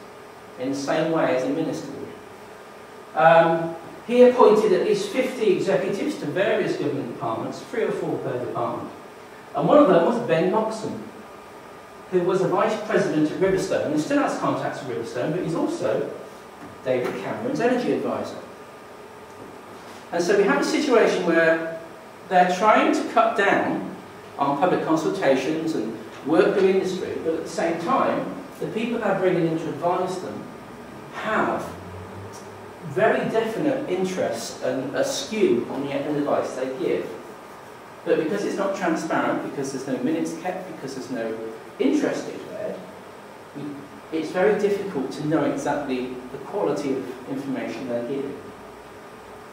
Speaker 2: in the same way as a minister would. He appointed at least 50 executives to various government departments, 3 or 4 per department. And one of them was Ben Moxon, who was a vice president at Riverstone and still has contacts with Riverstone, but he's also David Cameron's energy advisor. And so we have a situation where they're trying to cut down on public consultations and work with industry, but at the same time, the people they're bringing in to advise them have very definite interests and a skew on the advice they give. But because it's not transparent, because there's no minutes kept, because there's no interest declared, it's very difficult to know exactly the quality of information they're giving.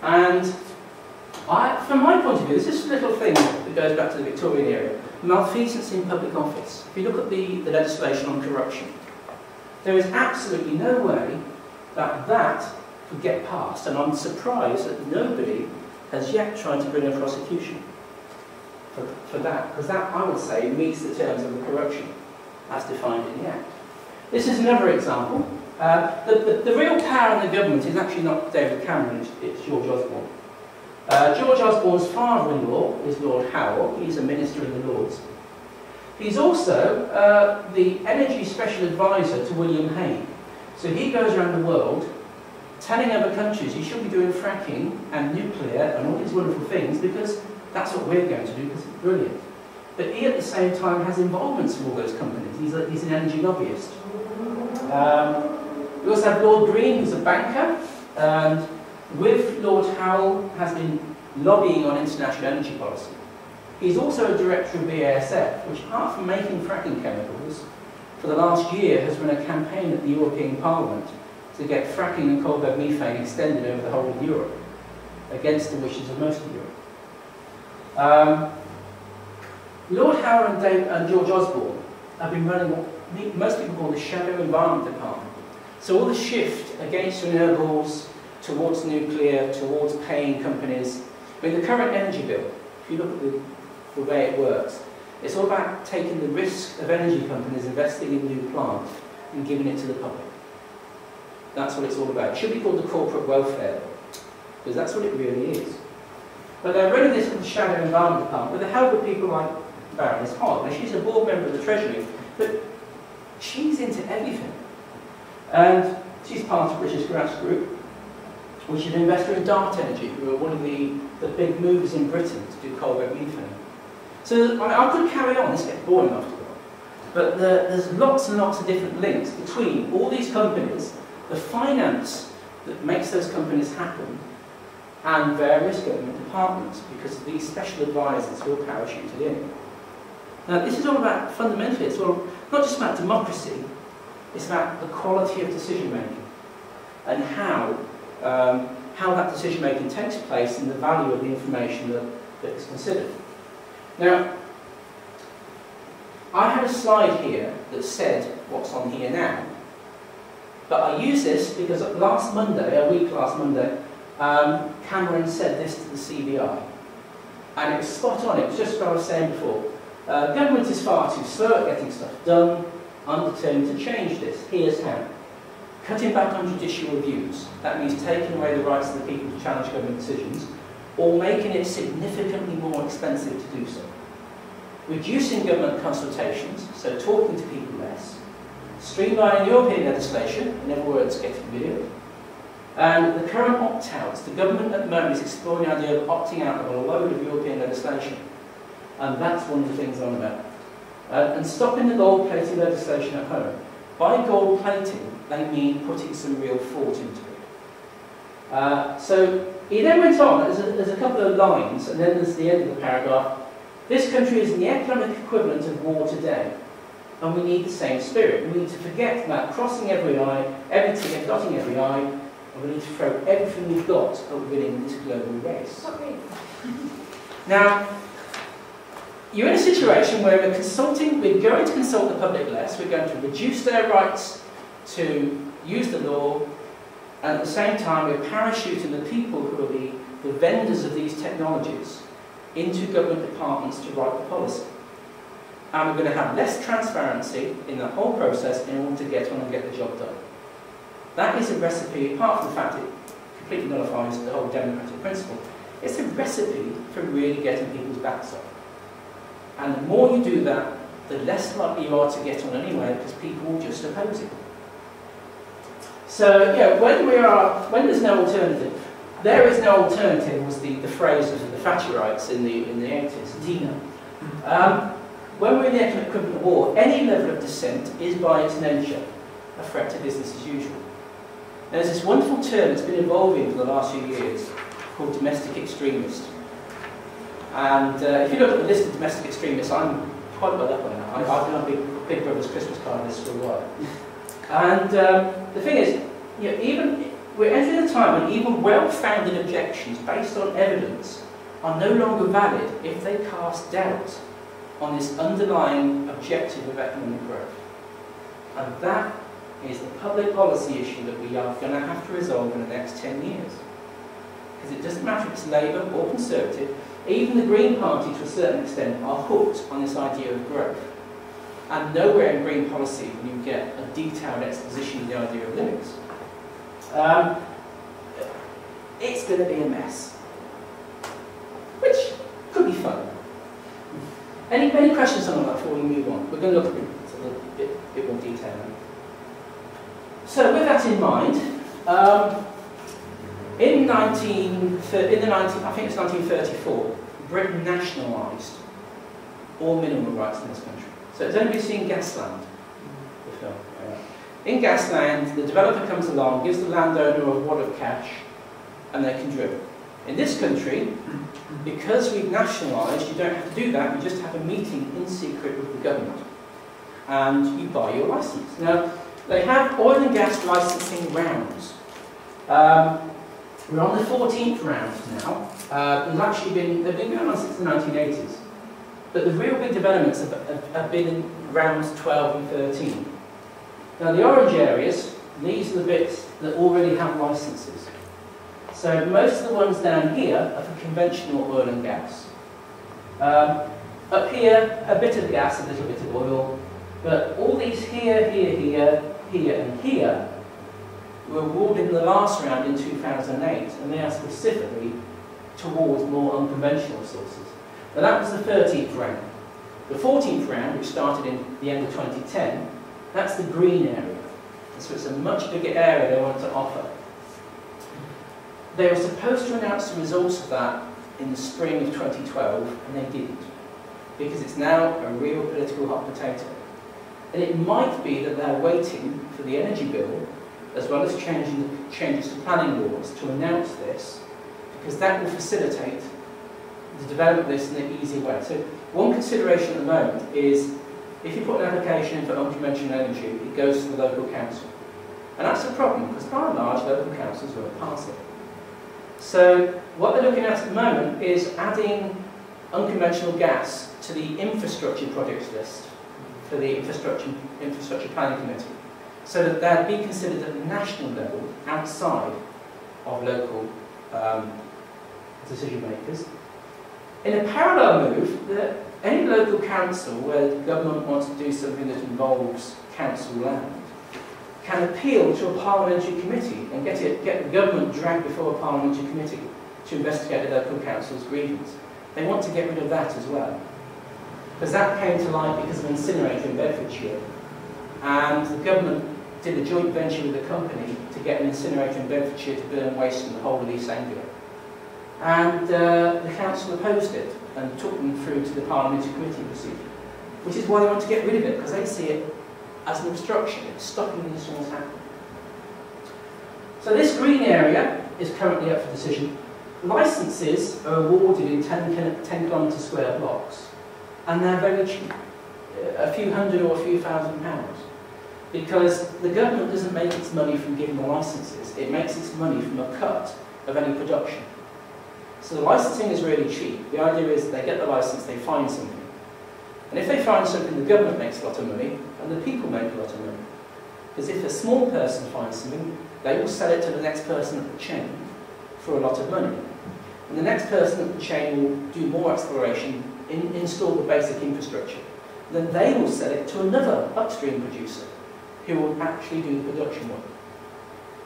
Speaker 2: And from my point of view, there's this little thing that goes back to the Victorian era, malfeasance in public office. If you look at the legislation on corruption, there is absolutely no way that that could get passed, and I'm surprised that nobody has yet tried to bring a prosecution for that, because that, I would say, meets the terms of the corruption as defined in the Act. This is another example. The real power in the government is actually not David Cameron, it's George Osborne. George Osborne's father-in-law is Lord Howell. He's a minister in the Lords. He's also the energy special advisor to William Hague. So he goes around the world telling other countries you should be doing fracking and nuclear and all these wonderful things because that's what we're going to do because it's brilliant. But he at the same time has involvements with all those companies. He's an energy lobbyist. We also have Lord Green, who's a banker, and with Lord Howell has been lobbying on international energy policy. He's also a director of BASF, which apart from making fracking chemicals, for the last year has run a campaign at the European Parliament to get fracking and coalbed methane extended over the whole of Europe, against the wishes of most of Europe. Lord Howell and George Osborne have been running what most people call the Shadow Environment Department. So all the shift against renewables, towards nuclear, towards paying companies. I mean, the current energy bill, if you look at the way it works, it's all about taking the risk of energy companies investing in new plants and giving it to the public. That's what it's all about. It should be called the corporate welfare bill, because that's what it really is. But they're running this with the Shadow Environment Department with the help of people like Baroness Hogg. Now, she's a board member of the Treasury, but she's into everything. And she's part of British Gas Group, which is an investor in Dart Energy, who are one of the big movers in Britain to do coalbed methane. So I could carry on, this gets boring after a while. But there's lots and lots of different links between all these companies, the finance that makes those companies happen, and various government departments, because of these special advisors who are parachuted in. Now, this is all about, fundamentally, it's all not just about democracy, it's about the quality of decision making and how that decision making takes place and the value of the information that is considered. Now, I had a slide here that said what's on here now, but I use this because last Monday, Cameron said this to the CBI, and it was spot on. It was just what I was saying before. Government is far too slow at getting stuff done. I'm determined to change this. Here's how. Cutting back on judicial reviews. That means taking away the rights of the people to challenge government decisions, or making it significantly more expensive to do so. Reducing government consultations, so talking to people less. Streamlining European legislation, in other words, getting videoed. And the current opt-outs, the government at the moment is exploring the idea of opting out of a load of European legislation. And that's one of the things I'm about. And stopping the gold plating legislation at home. By gold plating, they mean putting some real thought into it. So he then went on, there's a couple of lines, and then there's the end of the paragraph. This country is the economic equivalent of war today, and we need the same spirit. We need to forget about crossing every I, every T, and dotting every I, and we need to throw everything we've got at winning this global race. Now, you're in a situation where we're going to consult the public less, we're going to reduce their rights to use the law, and at the same time we're parachuting the people who are the vendors of these technologies into government departments to write the policy. And we're going to have less transparency in the whole process in order to get on and get the job done. That is a recipe, apart from the fact it completely nullifies the whole democratic principle, it's a recipe for really getting people's backs up. And the more you do that, the less likely you are to get on anyway, because people will just oppose it. So, when there's no alternative, there is no alternative was the phrase of the Thatcherites in the 80s, Dino. When we're in the economic equivalent war, any level of dissent is by its nature a threat to business as usual. And there's this wonderful term that's been evolving for the last few years called domestic extremist. And if you look at the list of domestic extremists, I'm quite well up on that. I've been on Big Brother's Christmas card list for a while. And the thing is, we're entering a time when even well-founded objections based on evidence are no longer valid if they cast doubt on this underlying objective of economic growth. And that is the public policy issue that we are going to have to resolve in the next 10 years. Because it doesn't matter if it's Labour or Conservative, even the Green Party to a certain extent are hooked on this idea of growth. And nowhere in green policy will you get a detailed exposition of the idea of limits. It's going to be a mess. Which could be fun. Any questions on that before we move on? We're going to look at it a little bit more detail now. So with that in mind, in 1934, Britain nationalised all mineral rights in this country. So has anybody seen Gasland? The film. In Gasland, the developer comes along, gives the landowner a wad of cash, and they can drill. In this country, because we've nationalised, you don't have to do that, you just have a meeting in secret with the government. And you buy your licence. Now, they have oil and gas licensing rounds. We're on the 14th round now. They've been going on since the 1980s. But the real big developments have been in rounds 12 and 13. Now the orange areas, these are the bits that already have licences. So most of the ones down here are for conventional oil and gas. Up here, a bit of gas, a little bit of oil. But all these here, here, and here were awarded in the last round in 2008, and they are specifically towards more unconventional sources. Now that was the 13th round. The 14th round, which started in the end of 2010, that's the green area. So it's a much bigger area they want to offer. They were supposed to announce the results of that in the spring of 2012, and they didn't. Because it's now a real political hot potato. And it might be that they're waiting for the energy bill, as well as changes to planning laws, to announce this, because that will facilitate the development of this in an easy way. So one consideration at the moment is, if you put an application in for unconventional energy, it goes to the local council. And that's a problem, because by and large, local councils won't pass it. So what they're looking at the moment is adding unconventional gas to the infrastructure projects list for the infrastructure planning committee, so that they'd be considered at the national level outside of local decision makers. In a parallel move, that any local council where the government wants to do something that involves council land can appeal to a parliamentary committee and get the government dragged before a parliamentary committee to investigate the local council's grievance. They want to get rid of that as well. Because that came to light because of an incinerator in Bedfordshire. And the government did a joint venture with a company to get an incinerator in Bedfordshire to burn waste from the whole of East Anglia. And the council opposed it and took them through to the parliamentary committee procedure. Which is why they want to get rid of it, because they see it as an obstruction. It's stopping these things happening. So this green area is currently up for decision. Licences are awarded in 10 kilometre square blocks, and they're very cheap, a few hundred or a few £1,000, because the government doesn't make its money from giving the licences, it makes its money from a cut of any production. So the licensing is really cheap. The idea is they get the licence, they find something. And if they find something, the government makes a lot of money, and the people make a lot of money. Because if a small person finds something, they will sell it to the next person at the chain for a lot of money. And the next person at the chain will do more exploration, install the basic infrastructure. Then they will sell it to another upstream producer who will actually do the production work.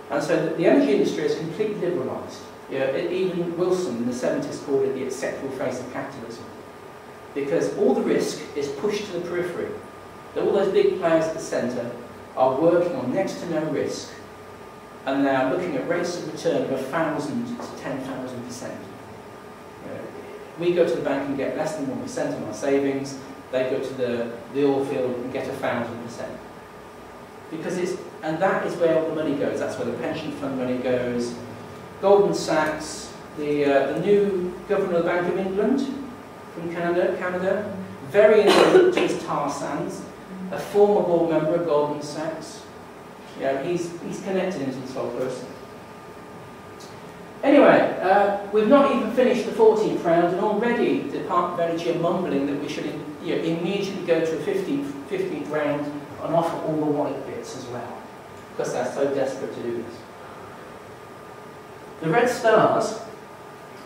Speaker 2: And so the energy industry is completely liberalised. Even Wilson in the 70s called it the acceptable face of capitalism. Because all the risk is pushed to the periphery. All those big players at the centre are working on next to no risk and they're looking at rates of return of 1,000 to 10,000%. We go to the bank and get less than 1% on our savings. They go to the oil field and get 1,000%. And that is where all the money goes. That's where the pension fund money goes. Goldman Sachs, the new governor of the Bank of England from Canada, very into his tar sands, a former board member of Goldman Sachs. He's connected into this whole person. Anyway, we've not even finished the 14th round, and already the Department of Energy are mumbling that we should immediately go to a 15th round and offer all the white bits as well, because they're so desperate to do this. The red stars,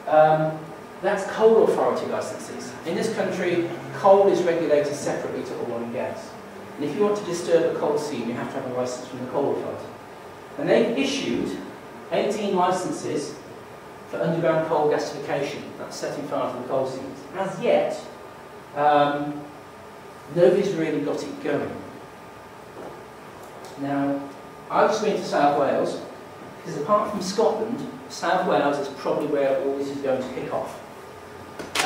Speaker 2: that's coal authority licences. In this country, coal is regulated separately to oil and gas. And if you want to disturb a coal seam, you have to have a licence from the coal authority. And they've issued 18 licences for underground coal gasification. That's setting fire to the coal seams. As yet, nobody's really got it going. Now, I've just been to South Wales, because apart from Scotland, South Wales is probably where all this is going to kick off.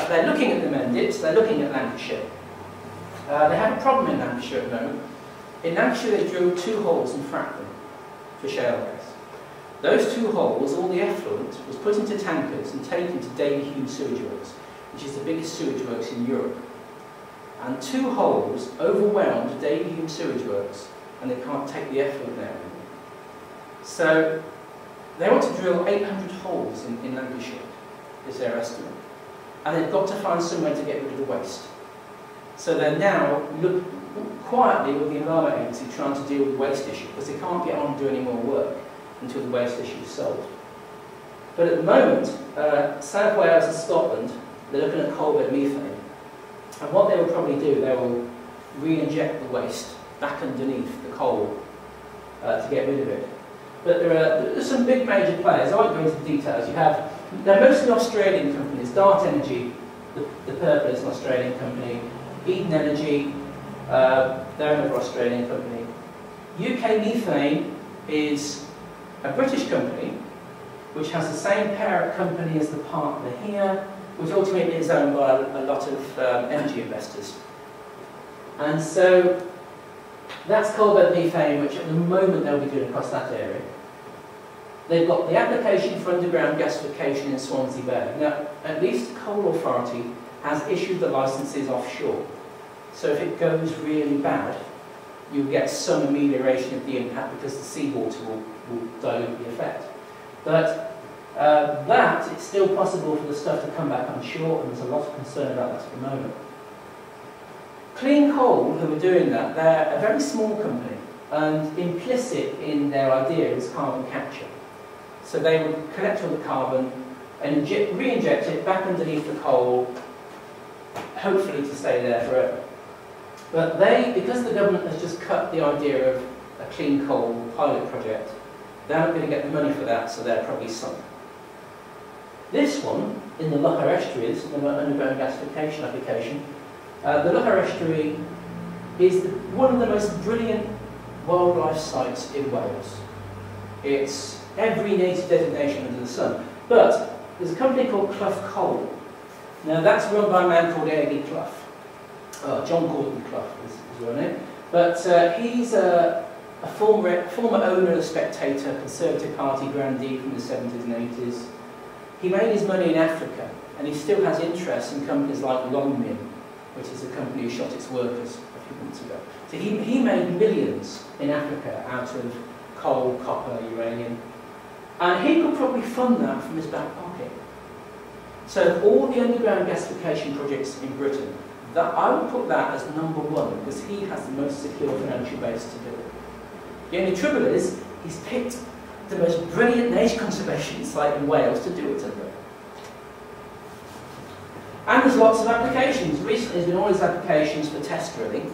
Speaker 2: They're looking at the Mendits, they're looking at Lancashire. They have a problem in Lancashire at the moment. In Lancashire they drilled 2 holes and fracked them for shale gas. Those 2 holes, all the effluent, was put into tankers and taken to Daly Hume Sewage Works, which is the biggest sewage works in Europe. And 2 holes overwhelmed Daly Hume Sewage Works, and they can't take the effluent there anymore. So they want to drill 800 holes in Lancashire, is their estimate. And they've got to find somewhere to get rid of the waste. So they're now quietly with the Environment Agency trying to deal with the waste issue, because they can't get on and do any more work until the waste issue is solved. But at the moment, South Wales and Scotland, they're looking at coalbed methane. And what they will probably do, they will re-inject the waste back underneath the coal to get rid of it. But there are some big major players. I won't go into the details. They're mostly Australian companies. Dart Energy, the purple is an Australian company. Eden Energy, they're another Australian company. UK Methane is a British company which has the same parent company as the partner here, which ultimately is owned by a lot of energy investors. And so that's coalbed methane, which at the moment they'll be doing across that area. They've got the application for underground gasification in Swansea Bay. Now, at least the Coal Authority has issued the licences offshore. So if it goes really bad, you'll get some amelioration of the impact because the seawater will dilute the effect. But it's still possible for the stuff to come back on shore, and there's a lot of concern about that at the moment. Clean Coal, who are doing that, they're a very small company, and implicit in their idea is carbon capture. So they would collect all the carbon and re-inject it back underneath the coal, hopefully to stay there forever. But because the government has just cut the idea of a clean coal pilot project, they're not going to get the money for that, so they're probably sunk. This one, in the Lougher Estuary, this is the underground gasification application. The Lougher Estuary is one of the most brilliant wildlife sites in Wales. It's every native designation under the sun. But there's a company called Clough Coal. Now that's run by a man called Airdrie Clough. John Gordon Clough is his name. But he's a former owner of the Spectator, Conservative Party grandee from the 70s and 80s. He made his money in Africa, and he still has interest in companies like Longmin, which is a company who shot its workers a few months ago. So he made millions in Africa out of coal, copper, uranium. And he could probably fund that from his back pocket. So all the underground gasification projects in Britain, I would put that as number 1, because he has the most secure financial base to do it. The only trouble is, he's picked the most brilliant nature conservation site in Wales to do it under. And there's lots of applications. Recently there's been all these applications for test drilling.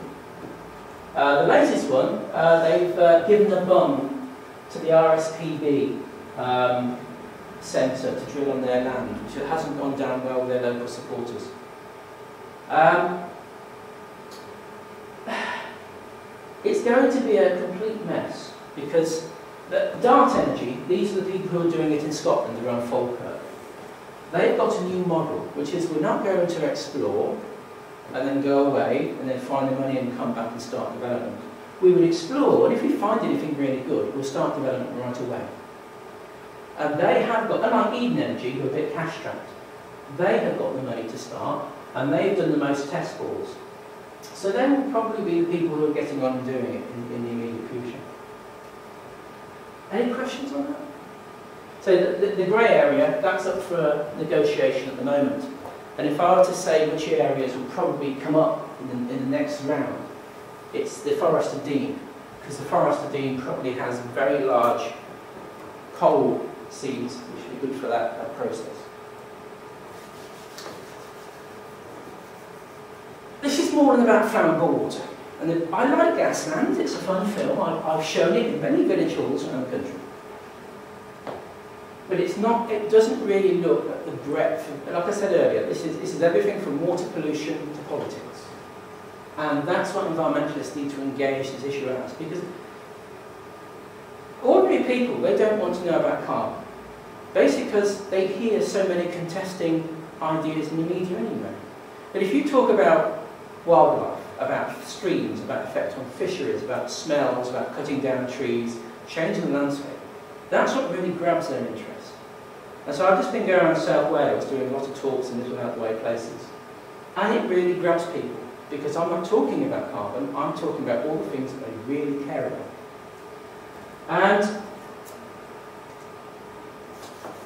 Speaker 2: The latest one, they've given a bung to the RSPB centre to drill on their land, which hasn't gone down well with their local supporters. It's going to be a complete mess, because But Dart Energy, these are the people who are doing it in Scotland around Falkirk. They've got a new model, which is we're not going to explore and then go away and then find the money and come back and start development. We would explore, and if we find anything really good, we'll start development right away. And they have got, unlike Eden Energy, who are a bit cash-strapped, they have got the money to start, and they've done the most test balls. So they will probably be the people who are getting on and doing it in the immediate future. Any questions on that? So the grey area, that's up for negotiation at the moment. And if I were to say which areas will probably come up in the next round, it's the Forest of Dean, because the Forest of Dean probably has very large coal seeds, which would be good for that process. This is more than about flammable water. And I like Gasland, it's a fun film, I've shown it in many village halls around the country. But it's not, it doesn't really look at the breadth of, like I said earlier, this is everything from water pollution to politics. And that's what environmentalists need to engage this issue as, because ordinary people, they don't want to know about carbon. Basically because they hear so many contesting ideas in the media anyway. But if you talk about wildlife, about streams, about effect on fisheries, about smells, about cutting down trees, changing the landscape, that's what really grabs their interest. And so I've just been going around South Wales doing a lot of talks in little out-of-the-way places. And it really grabs people, because I'm not talking about carbon, I'm talking about all the things that they really care about. And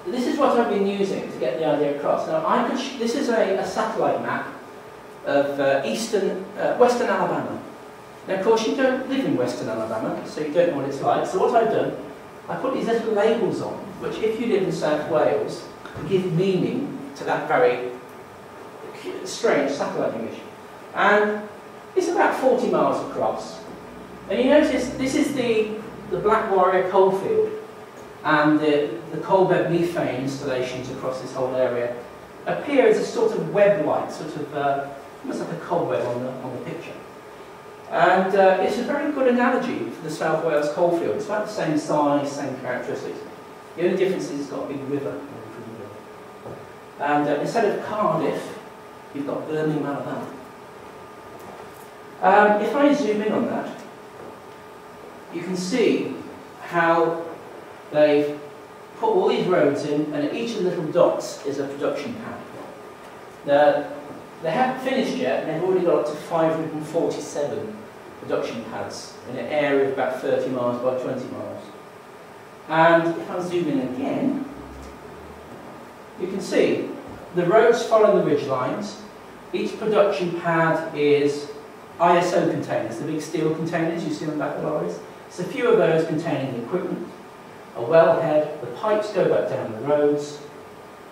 Speaker 2: this is what I've been using to get the idea across. Now, this is a satellite map of Western Alabama. Now, of course, you don't live in Western Alabama, so you don't know what it's like. So what I've done, I put these little labels on, which if you live in South Wales, give meaning to that very strange satellite image. And it's about 40 miles across. And you notice this is the Black Warrior coalfield, and the coalbed methane installations across this whole area appear as a sort of web-like, sort of almost like a cobweb on the picture. And it's a very good analogy for the South Wales coalfield. It's about the same size, same characteristics. The only difference is it's got a big river. And instead of Cardiff, you've got Birmingham, Alabama. If I zoom in on that, you can see how they've put all these roads in, and at each of the little dots is a production pad. Now, they haven't finished yet, and they've already got up to 547 production pads in an area of about 30 miles by 20 miles. And if I zoom in again, you can see the roads follow the ridge lines. Each production pad is ISO containers, the big steel containers you see on the back of lorries. There's a few of those containing the equipment, a wellhead, the pipes go back down the roads,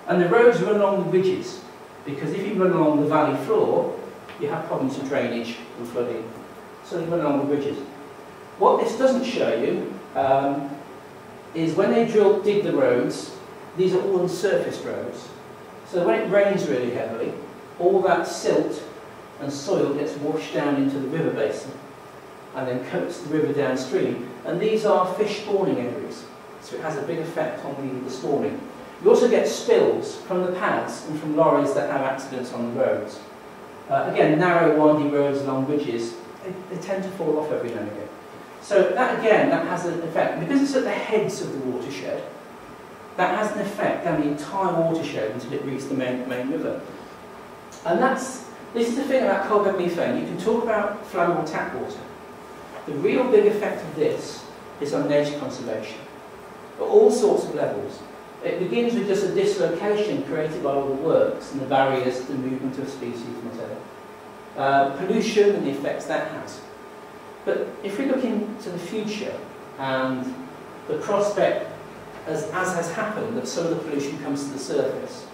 Speaker 2: and the roads run along the ridges, because if you run along the valley floor, you have problems with drainage and flooding. So they run along the ridges. What this doesn't show you is when they dig the roads, these are all unsurfaced roads. So when it rains really heavily, all that silt and soil gets washed down into the river basin and then coats the river downstream. And these are fish spawning areas, so it has a big effect on the spawning. You also get spills from the pads and from lorries that have accidents on the roads. Again, narrow, windy roads along ridges, they tend to fall off every now and again. So that, again, that has an effect. Because it's at the heads of the watershed, that has an effect down the entire watershed until it reaches the main river. And this is the thing about coalbed methane. You can talk about flammable tap water. The real big effect of this is on nature conservation, at all sorts of levels. It begins with just a dislocation created by all the works and the barriers to the movement of species and whatever. Pollution and the effects that has. But if we look into the future and the prospect, as has happened, that some of the pollution comes to the surface,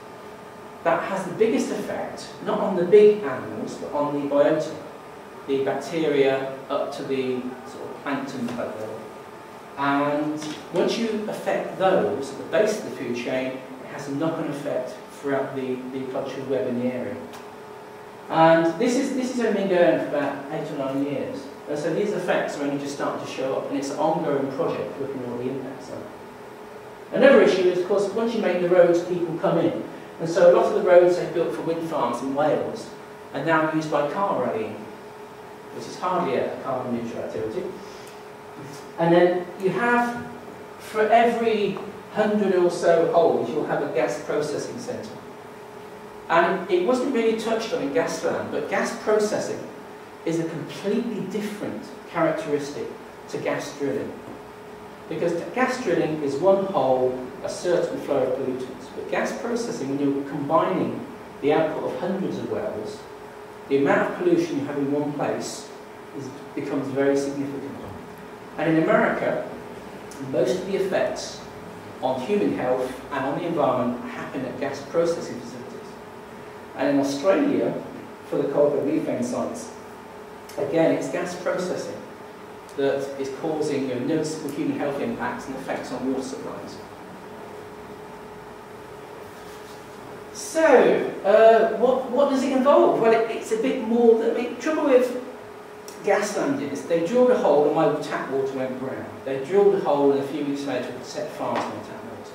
Speaker 2: that has the biggest effect, not on the big animals, but on the biota, the bacteria up to the sort of plankton type level. And once you affect those at the base of the food chain, it has a knock-on effect throughout the ecological web in the area. And this has only been going for about 8 or 9 years. And so these effects are only just starting to show up, and it's an ongoing project looking at all the impacts on it. Another issue is, of course, once you make the roads, people come in. And so a lot of the roads they've built for wind farms in Wales are now used by car rallying, which is hardly a carbon neutral activity. And then you have, for every 100 or so holes, you'll have a gas processing centre. And it wasn't really touched on in Gasland, but gas processing is a completely different characteristic to gas drilling. Because gas drilling is one hole, a certain flow of pollutants. But gas processing, when you're combining the output of hundreds of wells, the amount of pollution you have in one place becomes very significant. And in America, most of the effects on human health and on the environment happen at gas processing facilities. And in Australia, for the coalbed methane sites, again, it's gas processing that is causing noticeable human health impacts and effects on water supplies. So, what does it involve? Well, it's a bit more than, the trouble with Gasland is they drilled a hole and my tap water went brown. They drilled a hole and a few weeks later it set fire to my tap water.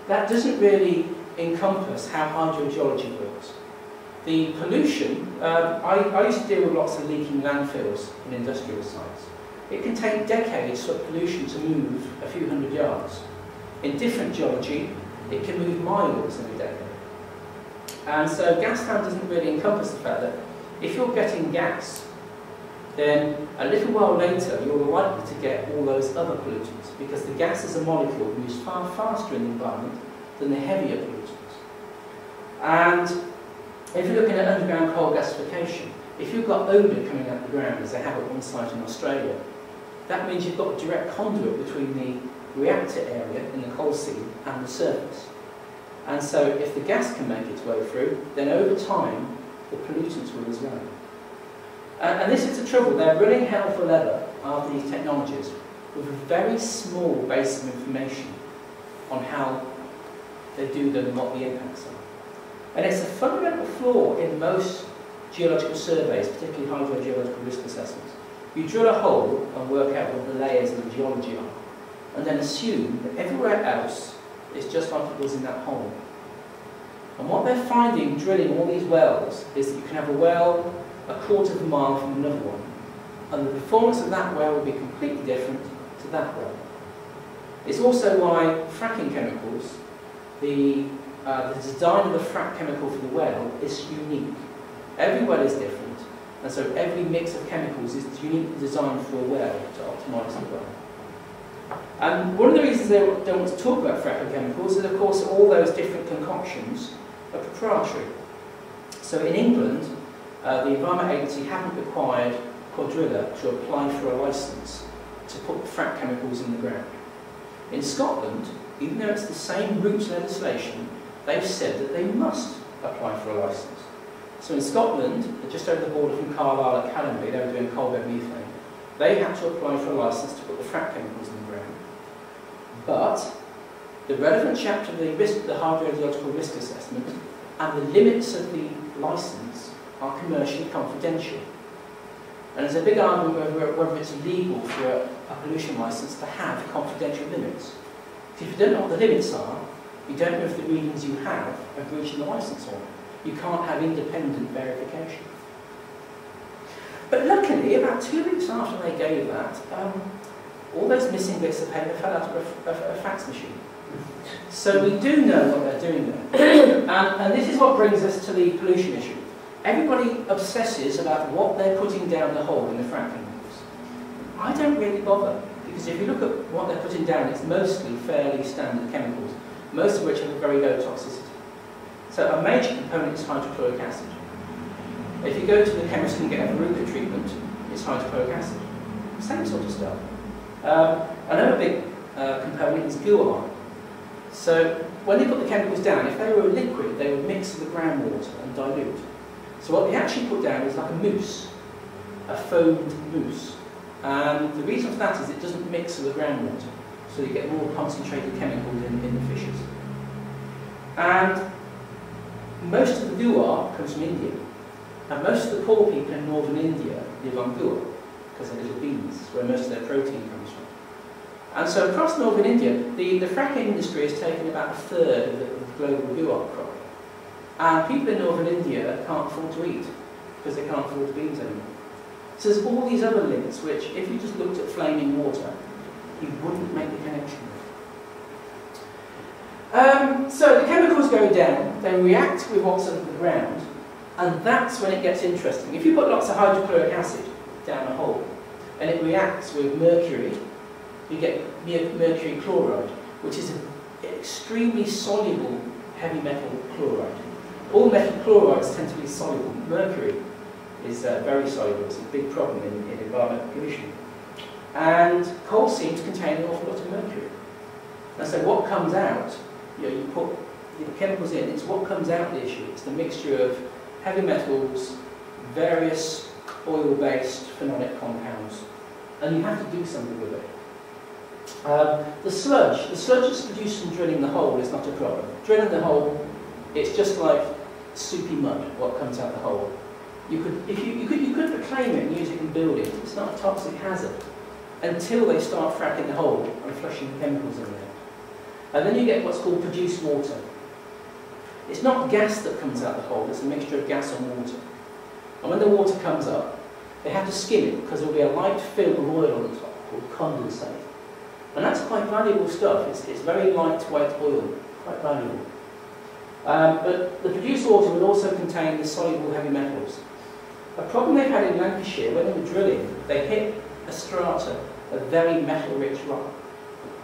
Speaker 2: That doesn't really encompass how hydrogeology works. The pollution, I used to deal with lots of leaking landfills in industrial sites. It can take decades for pollution to move a few hundred yards. In different geology, it can move miles in a decade. And so Gasland doesn't really encompass the fact that if you're getting gas, then a little while later you're likely to get all those other pollutants, because the gas as a molecule moves far faster in the environment than the heavier pollutants. And if you're looking at underground coal gasification, if you've got odour coming out of the ground, as they have at one site in Australia, that means you've got a direct conduit between the reactor area in the coal seam and the surface. And so if the gas can make its way through, then over time the pollutants will as well. And this is the trouble, they're running hell for leather after these technologies with a very small base of information on how they do them and what the impacts are. And it's a fundamental flaw in most geological surveys, particularly hydrogeological risk assessments. You drill a hole and work out what the layers of the geology are, and then assume that everywhere else is just like it was in that hole. And what they're finding drilling all these wells is that you can have a well a quarter of a mile from another one, and the performance of that well will be completely different to that well. It's also why fracking chemicals, the design of the frack chemical for the well is unique. Every well is different, and so every mix of chemicals is uniquely designed for a well to optimise the well. And one of the reasons they don't want to talk about fracking chemicals is, of course, all those different concoctions are proprietary. So in England, the Environment Agency haven't required Quadrilla to apply for a licence to put frack chemicals in the ground. In Scotland, even though it's the same root legislation, they've said that they must apply for a licence. So in Scotland, just over the border from Carlisle at Callanby, they were doing coalbed methane. They had to apply for a licence to put the frack chemicals in the ground. But the relevant chapter of the hydrogeological risk assessment and the limits of the licence are commercially confidential. And there's a big argument whether it's legal for a pollution licence to have confidential limits. If you don't know what the limits are, you don't know if the readings you have are breaching the licence or not. You can't have independent verification. But luckily, about 2 weeks after they gave that, all those missing bits of paper fell out of a fax machine. So we do know what they're doing there. And this is what brings us to the pollution issue. Everybody obsesses about what they're putting down the hole in the frack chemicals. I don't really bother, because if you look at what they're putting down, it's mostly fairly standard chemicals, most of which have a very low toxicity. So a major component is hydrochloric acid. If you go to the chemist and get a Veruca treatment, it's hydrochloric acid. Same sort of stuff. Another big component is guar. So when they put the chemicals down, if they were a liquid, they would mix with the groundwater and dilute. So what they actually put down is like a mousse, a foamed mousse. And the reason for that is it doesn't mix with the groundwater, so you get more concentrated chemicals in the fishes. And most of the guar comes from India. And most of the poor people in northern India live on guar, because they're little beans, where most of their protein comes from. And so across northern India, the fracking industry has taken about a third of the global guar crop. And people in northern India can't afford to eat, because they can't afford the beans anymore. So there's all these other links which, if you just looked at flaming water, you wouldn't make the connection. So the chemicals go down, they react with what's under the ground, and that's when it gets interesting. If you put lots of hydrochloric acid down a hole, and it reacts with mercury, you get mercury chloride, which is an extremely soluble heavy metal chloride. All metal chlorides tend to be soluble. Mercury is very soluble. It's a big problem in environmental pollution. And coal seems to contain an awful lot of mercury. And so what comes out, you put the chemicals in, it's what comes out the issue. It's the mixture of heavy metals, various oil-based phenolic compounds, and you have to do something with it. The sludge that's produced from drilling the hole is not a problem. Drilling the hole, it's just like soupy mud, what comes out the hole. You could reclaim it and use it in buildings. It's not a toxic hazard until they start fracking the hole and flushing the chemicals in there. And then you get what's called produced water. It's not gas that comes out the hole, it's a mixture of gas and water. And when the water comes up, they have to skim it because there will be a light film of oil on the top called condensate. And that's quite valuable stuff. It's very lightweight oil, quite valuable. But the produced water will also contain the soluble heavy metals. A problem they've had in Lancashire, when they were drilling, they hit a strata of very metal-rich rock.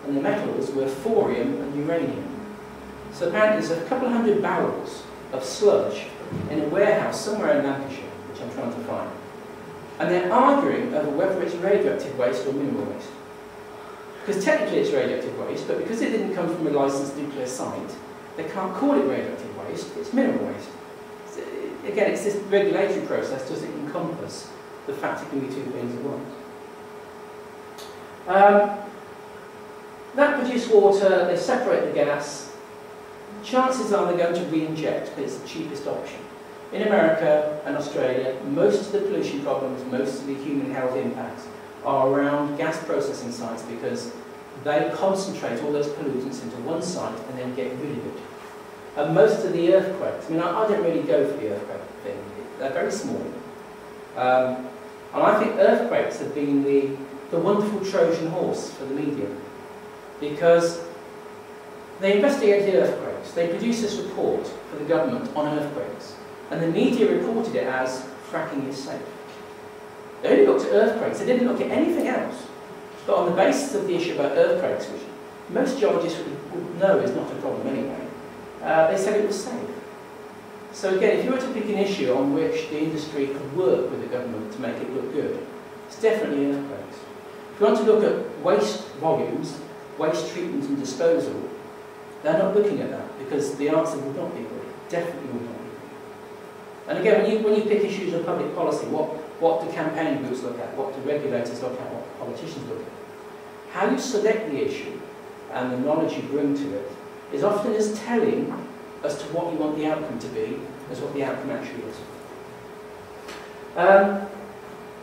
Speaker 2: And the metals were thorium and uranium. So apparently there's a couple of 100 barrels of sludge in a warehouse somewhere in Lancashire, which I'm trying to find. And they're arguing over whether it's radioactive waste or mineral waste. Because technically it's radioactive waste, but because it didn't come from a licensed nuclear site, they can't call it radioactive waste, it's mineral waste. So, again, it's this regulatory process doesn't encompass the fact it can be two things at once. That produced water, they separate the gas. Chances are they're going to re-inject, but it's the cheapest option. In America and Australia, most of the pollution problems, most of the human health impacts are around gas processing sites because they concentrate all those pollutants into one site and then get rid of it. And most of the earthquakes, I don't really go for the earthquake thing, they're very small. And I think earthquakes have been the wonderful Trojan horse for the media, because they investigated earthquakes, they produced this report for the government on earthquakes, and the media reported it as fracking is safe. They only looked at earthquakes, they didn't look at anything else. But on the basis of the issue about earthquakes, which most geologists would know is not a problem anyway, they said it was safe. So again, if you were to pick an issue on which the industry could work with the government to make it look good, it's definitely earthquakes. If you want to look at waste volumes, waste treatment and disposal, they're not looking at that because the answer would not be good. Definitely would not be good. And again, when you pick issues of public policy, what do campaign groups look at? What do regulators look at? What politicians look at? How you select the issue and the knowledge you bring to it is often as telling as to what you want the outcome to be as what the outcome actually is.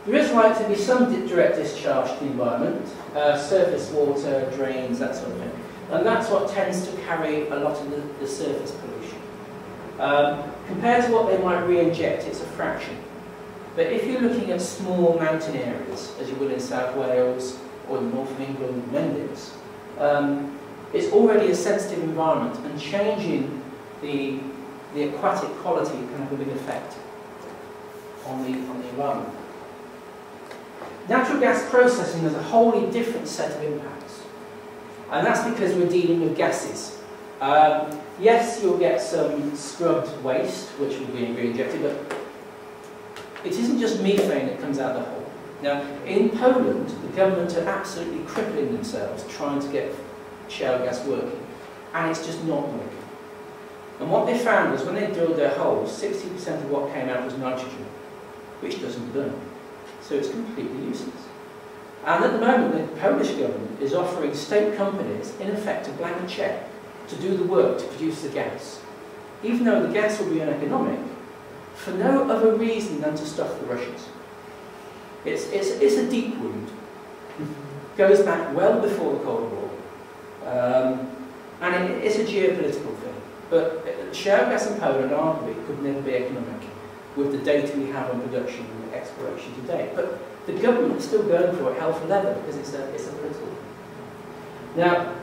Speaker 2: There is likely to be some direct discharge to the environment, surface water, drains, that sort of thing. And that's what tends to carry a lot of the surface pollution. Compared to what they might re-inject, it's a fraction. But if you're looking at small mountain areas, as you will in South Wales or in the north of England, Mendips, it's already a sensitive environment, and changing the aquatic quality can have a big effect on the environment. Natural gas processing has a wholly different set of impacts, and that's because we're dealing with gases. Yes, you'll get some scrubbed waste, which will be re-injected, but it isn't just methane that comes out the hole. Now, in Poland, the government are absolutely crippling themselves trying to get shale gas working, and it's just not working. And what they found was when they drilled their holes, 60% of what came out was nitrogen, which doesn't burn. So it's completely useless. And at the moment, the Polish government is offering state companies, in effect, a blank cheque to do the work to produce the gas. Even though the gas will be uneconomic, for no other reason than to stuff the Russians. It's a deep wound. Goes back well before the Cold War. And it's a geopolitical thing. But shale gas in Poland arguably could never be economic with the data we have on production and exploration today. But the government is still going for it hell for leather because it's a political thing. Now,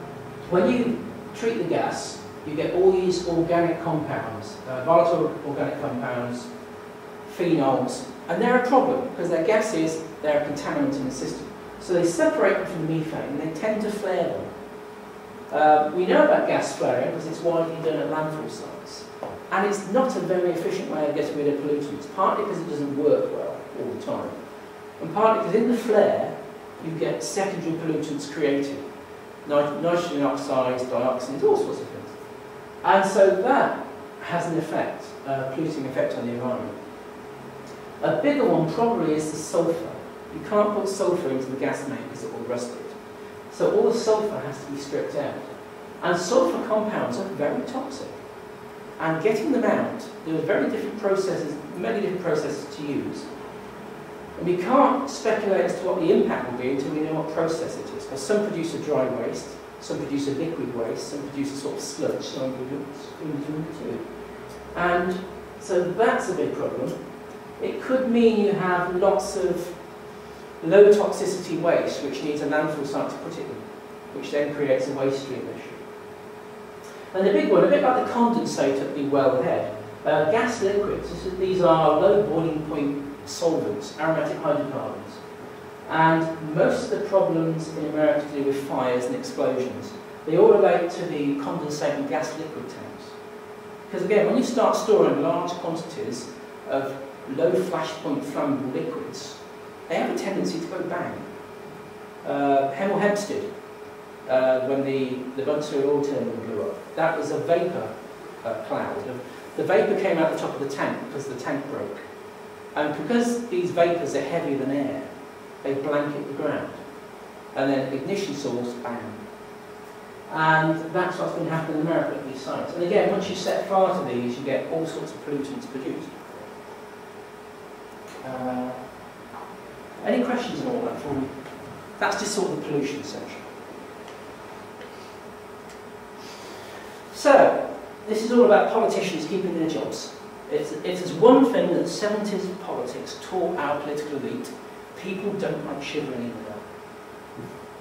Speaker 2: when you treat the gas, you get all these organic compounds, volatile organic compounds, phenols, and they're a problem because they're gases, they're a contaminant in the system. So they separate them from the methane and they tend to flare them. We know about gas flaring because it's widely done at landfill sites. And it's not a very efficient way of getting rid of pollutants, partly because it doesn't work well all the time, and partly because in the flare you get secondary pollutants created. Nitrogen oxides, dioxins, all sorts of things. And so that has an effect, a polluting effect on the environment. A bigger one probably is the sulphur. You can't put sulphur into the gas main because it will rust it. So all the sulphur has to be stripped out. And sulphur compounds are very toxic. And getting them out, there are very different processes, many different processes to use. And we can't speculate as to what the impact will be until we know what process it is. Because some produce a dry waste, some produce a liquid waste, some produce a sort of sludge, some produce too. And so that's a big problem. It could mean you have lots of low toxicity waste which needs a landfill site to put it in, which then creates a waste stream issue. And the big one, a bit like the condensate at the wellhead, gas liquids, these are low boiling point solvents, aromatic hydrocarbons. And most of the problems in America to do with fires and explosions, they all relate to the condensate and gas liquid tanks. Because again, when you start storing large quantities of low flash point flammable liquids, they have a tendency to go bang. Hemel Hempstead, when the Bunter oil terminal blew up, that was a vapour cloud. The vapour came out the top of the tank because the tank broke. And because these vapours are heavier than air, they blanket the ground. And then ignition source, bang. And that's what's been happening in America at these sites. And again, once you set fire to these, you get all sorts of pollutants produced. Any questions on all that for me? That's just sort of the pollution section. So, this is all about politicians keeping their jobs. It is one thing that the 70s politics taught our political elite. People don't like shivering in the dark.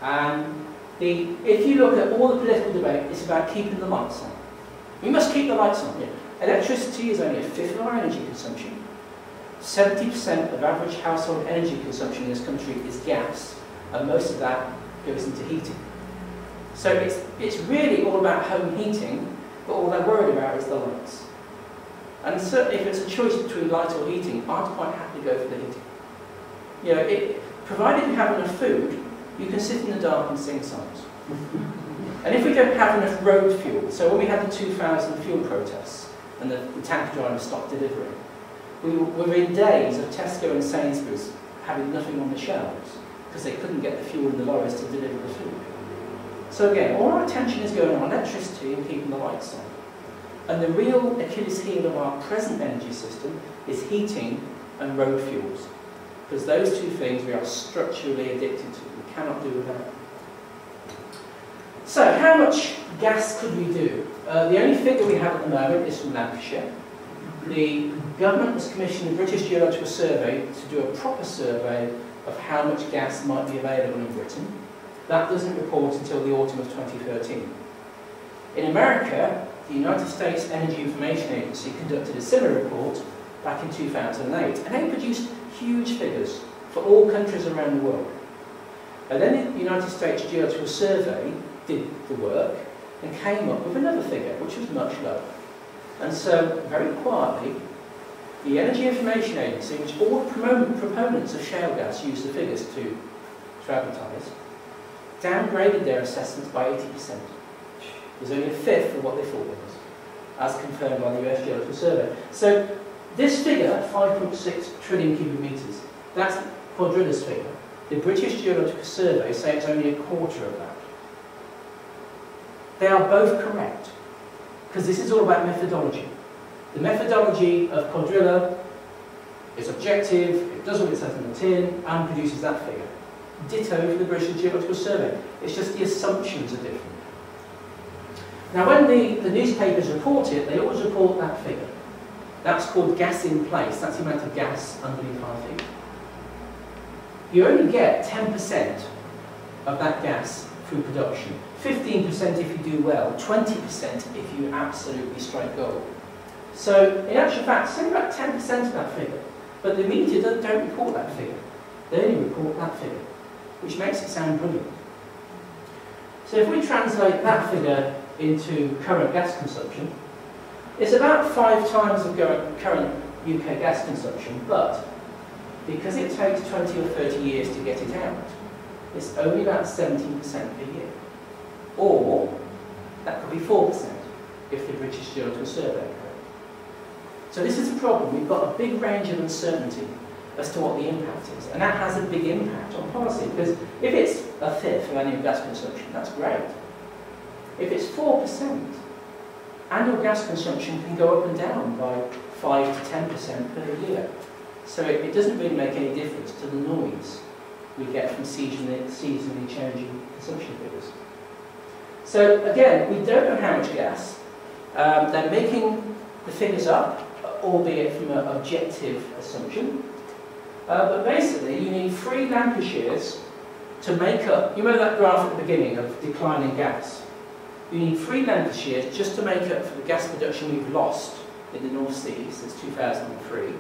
Speaker 2: And if you look at all the political debate, it's about keeping the lights on. We must keep the lights on. Yeah. Electricity is only a fifth of our energy consumption. 70% of average household energy consumption in this country is gas, and most of that goes into heating. So it's really all about home heating, but all they're worried about is the lights. And certainly if it's a choice between light or heating, I'd quite happily go for the heating. You know, provided you have enough food, you can sit in the dark and sing songs. And if we don't have enough road fuel, so when we had the 2000 fuel protests and the tanker drivers stopped delivering, we were in days of Tesco and Sainsbury's having nothing on the shelves because they couldn't get the fuel in the lorries to deliver the food. So again, all our attention is going on electricity and keeping the lights on. And the real Achilles heel of our present energy system is heating and road fuels. Because those two things we are structurally addicted to. We cannot do without. So, how much gas could we do? The only figure we have at the moment is from Lancashire. The government has commissioned the British Geological Survey to do a proper survey of how much gas might be available in Britain. That doesn't report until the autumn of 2013. In America, the United States Energy Information Agency conducted a similar report back in 2008, and they produced huge figures for all countries around the world. And then the United States Geological Survey did the work and came up with another figure, which was much lower. And so, very quietly, the Energy Information Agency, which all proponents of shale gas use the figures to advertise, downgraded their assessments by 80%. It was only a fifth of what they thought it was, as confirmed by the US Geological Survey. So, this figure, 5.6 trillion cubic metres, that's Quadrilla's figure. The British Geological Survey say it's only a quarter of that. They are both correct, because this is all about methodology. The methodology of Quadrilla It's objective, it does what it says in the tin, and produces that figure. Ditto for the British Geological Survey. It's just the assumptions are different. Now when the newspapers report it, they always report that figure. That's called gas in place. That's the amount of gas underneath our feet. You only get 10% of that gas through production. 15% if you do well, 20% if you absolutely strike gold. So in actual fact, it's only about 10% of that figure. But the media don't report that figure. They only report that figure, which makes it sound brilliant. So if we translate that figure into current gas consumption, it's about 5 times the current UK gas consumption, but because it takes 20 or 30 years to get it out, it's only about 17% per year. Or that could be 4% if the British Geological Survey correct. So this is a problem. We've got a big range of uncertainty as to what the impact is, and that has a big impact on policy, because if it's a fifth of annual gas consumption, that's great. If it's 4%, annual gas consumption can go up and down by 5 to 10% per year. So it doesn't really make any difference to the noise we get from seasonally changing consumption figures. So again, we don't know how much gas. They're making the figures up, albeit from an objective assumption. But basically, you need 3 Lancashires to make up, you remember that graph at the beginning of declining gas? You need 3 Lancashires just to make up for the gas production we've lost in the North Sea since 2003.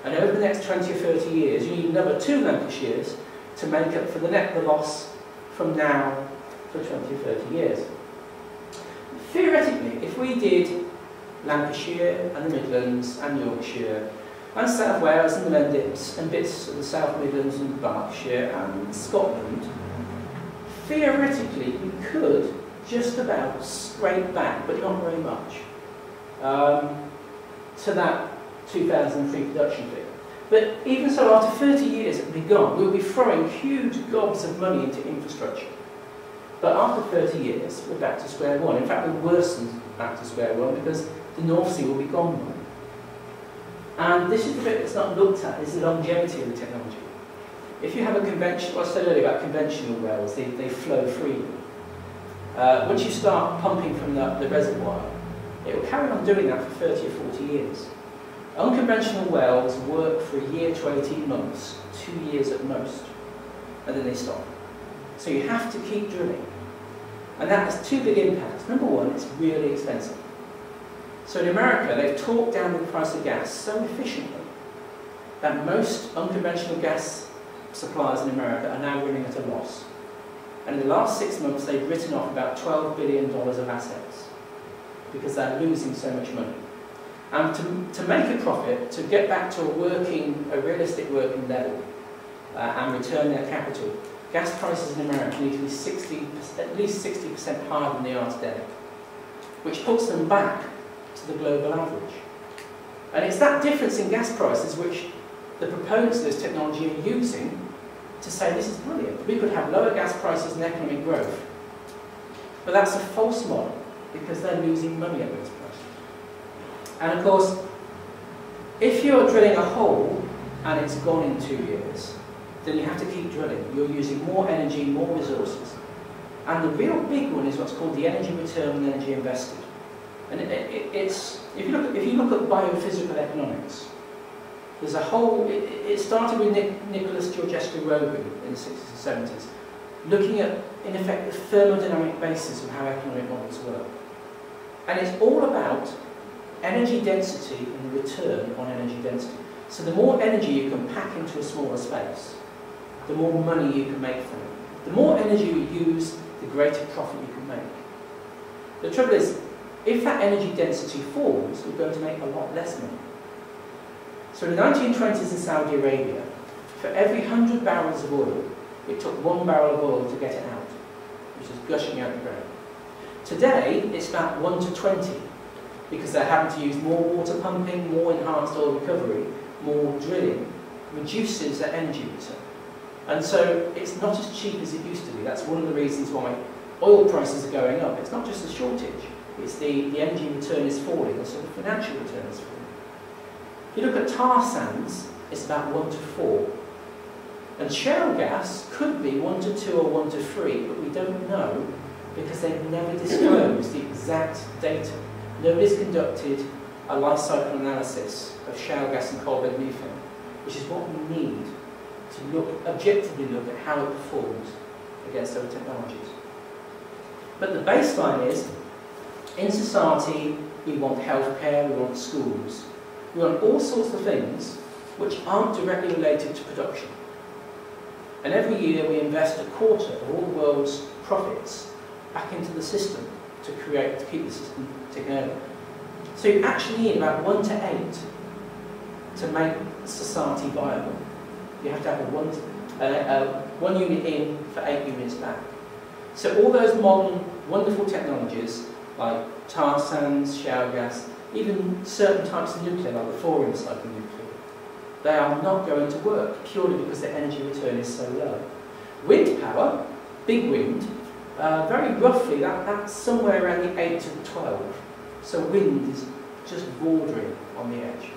Speaker 2: And over the next 20 or 30 years, you need another 2 Lancashires to make up for the loss from now for 20 or 30 years. Theoretically, if we did Lancashire and the Midlands and Yorkshire and South Wales and the Mendips and bits of the South Midlands and Berkshire and Scotland, theoretically we could just about scrape back, but not very much, to that 2003 production figure. But even so, after 30 years it will be gone. We'll be throwing huge gobs of money into infrastructure. But after 30 years, we're back to square one. In fact, we're worse than back to square one, because the North Sea will be gone by. And this is the bit that's not looked at, is the longevity of the technology. If you have a conventional, I said earlier about conventional wells, they flow freely. Once you start pumping from the reservoir, it will carry on doing that for 30 or 40 years. Unconventional wells work for a year to 18 months, 2 years at most, and then they stop. So you have to keep drilling. And that has 2 big impacts. Number one, it's really expensive. So in America, they've talked down the price of gas so efficiently that most unconventional gas suppliers in America are now running at a loss. And in the last 6 months, they've written off about $12 billion of assets because they're losing so much money. And to make a profit, to get back to a realistic working level and return their capital, gas prices in America need to be at least 60% higher than they are today, which puts them back to the global average. And it's that difference in gas prices which the proponents of this technology are using to say this is brilliant. We could have lower gas prices and economic growth. But that's a false model, because they're losing money at those prices. And of course, if you're drilling a hole and it's gone in 2 years, then you have to keep drilling. You're using more energy, more resources. And the real big one is what's called the energy return on energy invested. And if you look at biophysical economics, there's a whole, it started with Nicholas Georgescu-Roegen in the 60s and 70s, looking at, in effect, the thermodynamic basis of how economic models work. And it's all about energy density and the return on energy density. So the more energy you can pack into a smaller space, the more money you can make from it. The more energy you use, the greater profit you can make. The trouble is, if that energy density falls, you're going to make a lot less money. So in the 1920s in Saudi Arabia, for every 100 barrels of oil, it took 1 barrel of oil to get it out, which is gushing out the ground. Today, it's about 1 to 20, because they're having to use more water pumping, more enhanced oil recovery, more drilling, reduces their energy return. And so it's not as cheap as it used to be. That's one of the reasons why oil prices are going up. It's not just the shortage, it's the energy return is falling, and so the financial return is falling. If you look at tar sands, it's about 1 to 4. And shale gas could be 1 to 2 or 1 to 3, but we don't know because they've never disclosed the exact data. Nobody's conducted a life cycle analysis of shale gas and coalbed methane, which is what we need to objectively look at how it performs against other technologies. But the baseline is, in society, we want healthcare, we want schools, we want all sorts of things which aren't directly related to production. And every year we invest a quarter of all the world's profits back into the system to keep the system ticking over. So you actually need about 1 to 8 to make society viable. You have to have one unit in for 8 units back. So all those modern, wonderful technologies like tar sands, shale gas, even certain types of nuclear like the thorium cycle nuclear, they are not going to work purely because the energy return is so low. Wind power, big wind, very roughly that's somewhere around the 8 to 12. So wind is just bordering on the edge.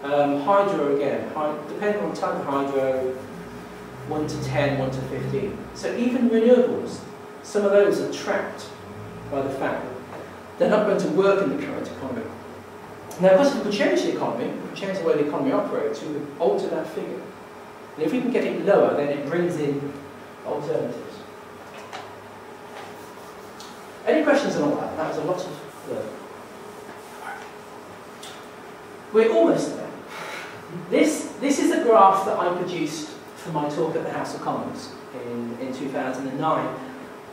Speaker 2: Hydro again, depending on the type of hydro, 1 to 10, 1 to 15. So even renewables, some of those are trapped by the fact that they're not going to work in the current economy. Now, of course, if we could change the economy, if we change the way the economy operates, we would alter that figure. And if we can get it lower, then it brings in alternatives. Any questions on all that? That was a lot of work. We're almost there. This is a graph that I produced for my talk at the House of Commons in 2009.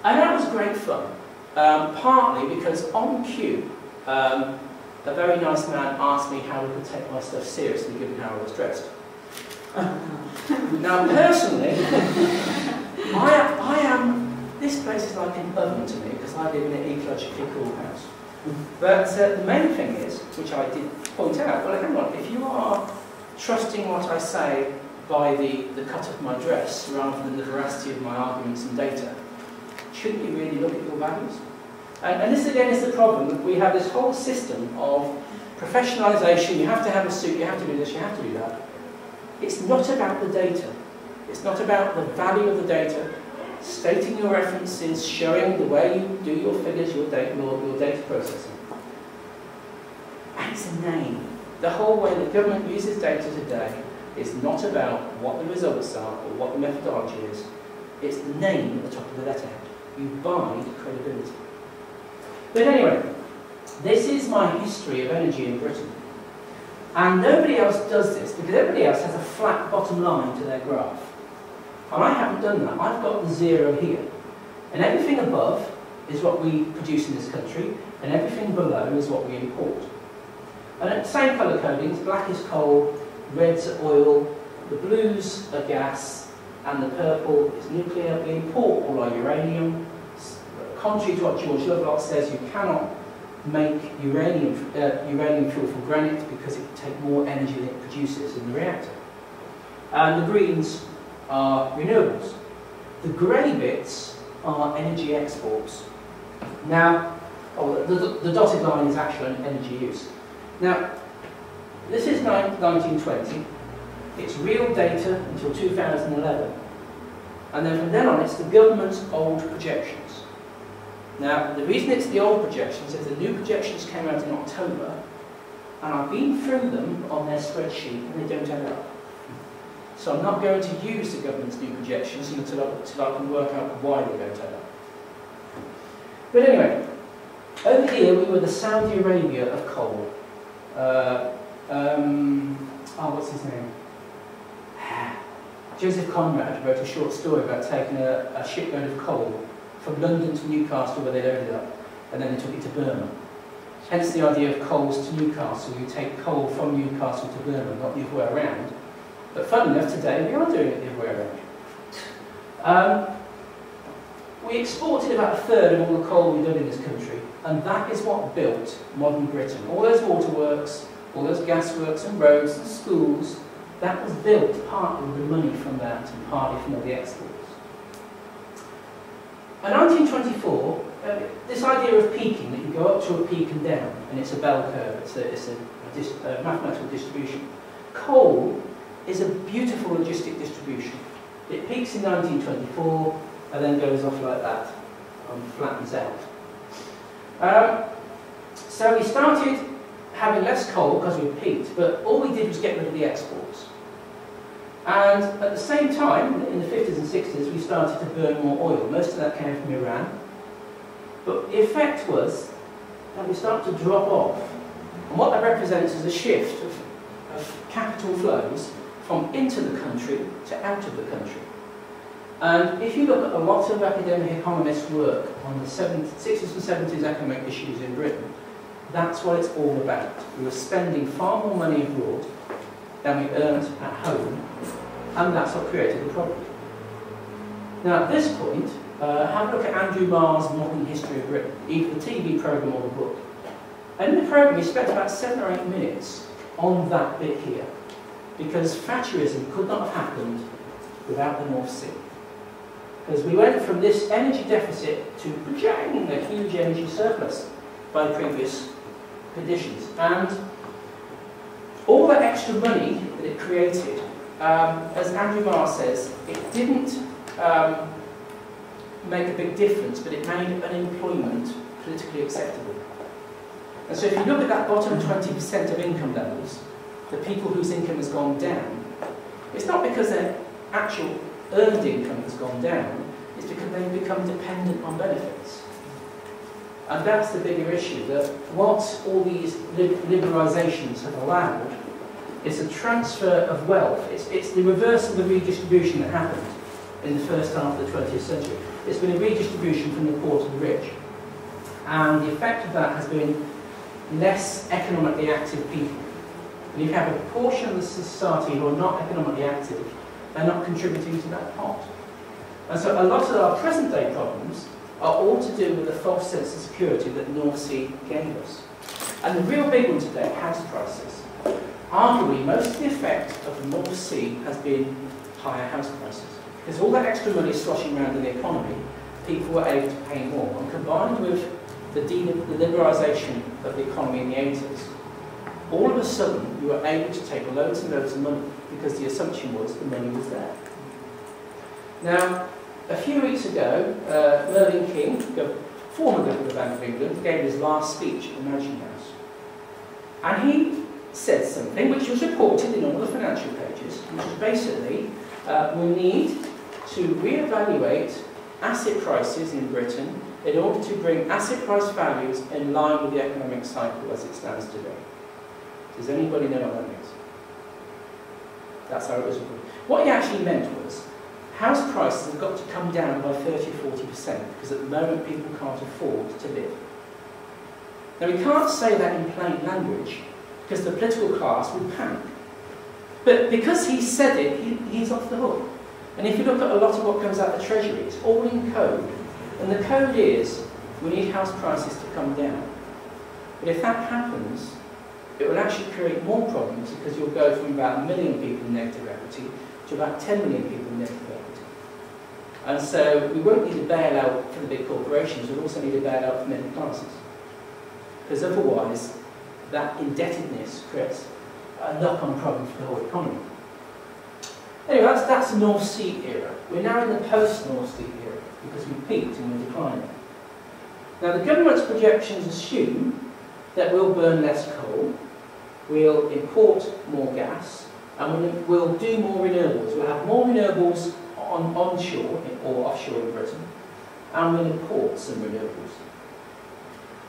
Speaker 2: And that was great fun. Partly because on cue, a very nice man asked me how we could take my stuff seriously given how I was dressed. Now personally, this place is like an oven to me because I live in an ecologically cool house. But the main thing is, which I did point out, well hang on, if you are trusting what I say by the cut of my dress rather than the veracity of my arguments and data, shouldn't you really look at your values? And this again is the problem. We have this whole system of professionalisation. You have to have a suit, you have to do this, you have to do that. It's not about the data. It's not about the value of the data, stating your references, showing the way you do your figures, your data processing. And it's a name. The whole way the government uses data today is not about what the results are or what the methodology is. It's the name at the top of the letterhead. You buy the credibility. But anyway, this is my history of energy in Britain. And nobody else does this because everybody else has a flat bottom line to their graph. And I haven't done that. I've got the 0 here. And everything above is what we produce in this country, and everything below is what we import. And the same colour codings, black is coal, red's oil, the blues are gas, and the purple is nuclear. We import all our uranium. Contrary to what George Lovelock says, you cannot make uranium fuel from granite because it would take more energy than it produces in the reactor. And the greens are renewables. The grey bits are energy exports. Now, the dotted line is actual energy use. Now, this is 1920. It's real data until 2011. And then from then on, it's the government's old projections. Now, the reason it's the old projections is the new projections came out in October, and I've been through them on their spreadsheet, and they don't add up. So I'm not going to use the government's new projections until I can work out why they don't add up. But anyway, over here we were the Saudi Arabia of coal. What's his name? Joseph Conrad wrote a short story about taking a shipload of coal from London to Newcastle where they loaded up, and then they took it to Burma. Hence the idea of coals to Newcastle. You take coal from Newcastle to Burma, not the other way around. But funnily enough, today we are doing it the other way around. We exported about a third of all the coal we done in this country, and that is what built modern Britain. All those waterworks, all those gasworks and roads and schools, that was built partly with the money from that and partly from all the exports. In 1924, this idea of peaking, that you go up to a peak and down, and it's a bell curve, it's a mathematical distribution. Coal is a beautiful logistic distribution. It peaks in 1924 and then goes off like that and flattens out. So we started having less coal because we peaked, but all we did was get rid of the exports. And at the same time, in the 50s and 60s, we started to burn more oil. Most of that came from Iran. But the effect was that we started to drop off. And what that represents is a shift of capital flows from into the country to out of the country. And if you look at a lot of academic economists' work on the 60s and 70s economic issues in Britain, that's what it's all about. We were spending far more money abroad than we earned at home, and that's what created the problem. Now at this point, have a look at Andrew Marr's Modern History of Britain, either the TV programme or the book. And in the programme he spent about 7 or 8 minutes on that bit here, because Thatcherism could not have happened without the North Sea. Because we went from this energy deficit to projecting a huge energy surplus by previous conditions. And all that extra money that it created, as Andrew Marr says, it didn't make a big difference, but it made unemployment politically acceptable. And so if you look at that bottom 20% of income levels, the people whose income has gone down, it's not because their actual earned income has gone down, it's because they've become dependent on benefits. And that's the bigger issue, that what all these liberalisations have allowed is a transfer of wealth. It's the reverse of the redistribution that happened in the first half of the 20th century. It's been a redistribution from the poor to the rich. And the effect of that has been less economically active people. And if you have a portion of the society who are not economically active, they're not contributing to that pot. And so a lot of our present day problems are all to do with the false sense of security that the North Sea gave us. And the real big one today, house prices. Arguably, most of the effect of the North Sea has been higher house prices. Because all that extra money sloshing around in the economy, people were able to pay more. And combined with the liberalisation of the economy in the 80s, all of a sudden you were able to take loads and loads of money because the assumption was the money was there. Now, a few weeks ago, Mervyn King, former Governor of the Bank of England, gave his last speech at the Mansion House. And he said something which was reported in all the financial pages, which is basically, we need to re-evaluate asset prices in Britain in order to bring asset price values in line with the economic cycle as it stands today. Does anybody know what that means? That's how it was reported. What he actually meant was, house prices have got to come down by 30–40% because at the moment people can't afford to live. Now we can't say that in plain language because the political class would panic. But because he said it, he's off the hook. And if you look at a lot of what comes out of the Treasury, it's all in code. And the code is, we need house prices to come down. But if that happens, it will actually create more problems because you'll go from about 1 million people in negative equity to about 10 million people in negative equity. And so we won't need a bailout for the big corporations, we'll also need a bailout for middle classes. Because otherwise, that indebtedness creates a knock-on problem for the whole economy. Anyway, that's the North Sea era. We're now in the post-North Sea era because we peaked and we're declining. Now the government's projections assume that we'll burn less coal, we'll import more gas, and we'll do more renewables. We'll have more renewables onshore or offshore in Britain, and we'll import some renewables.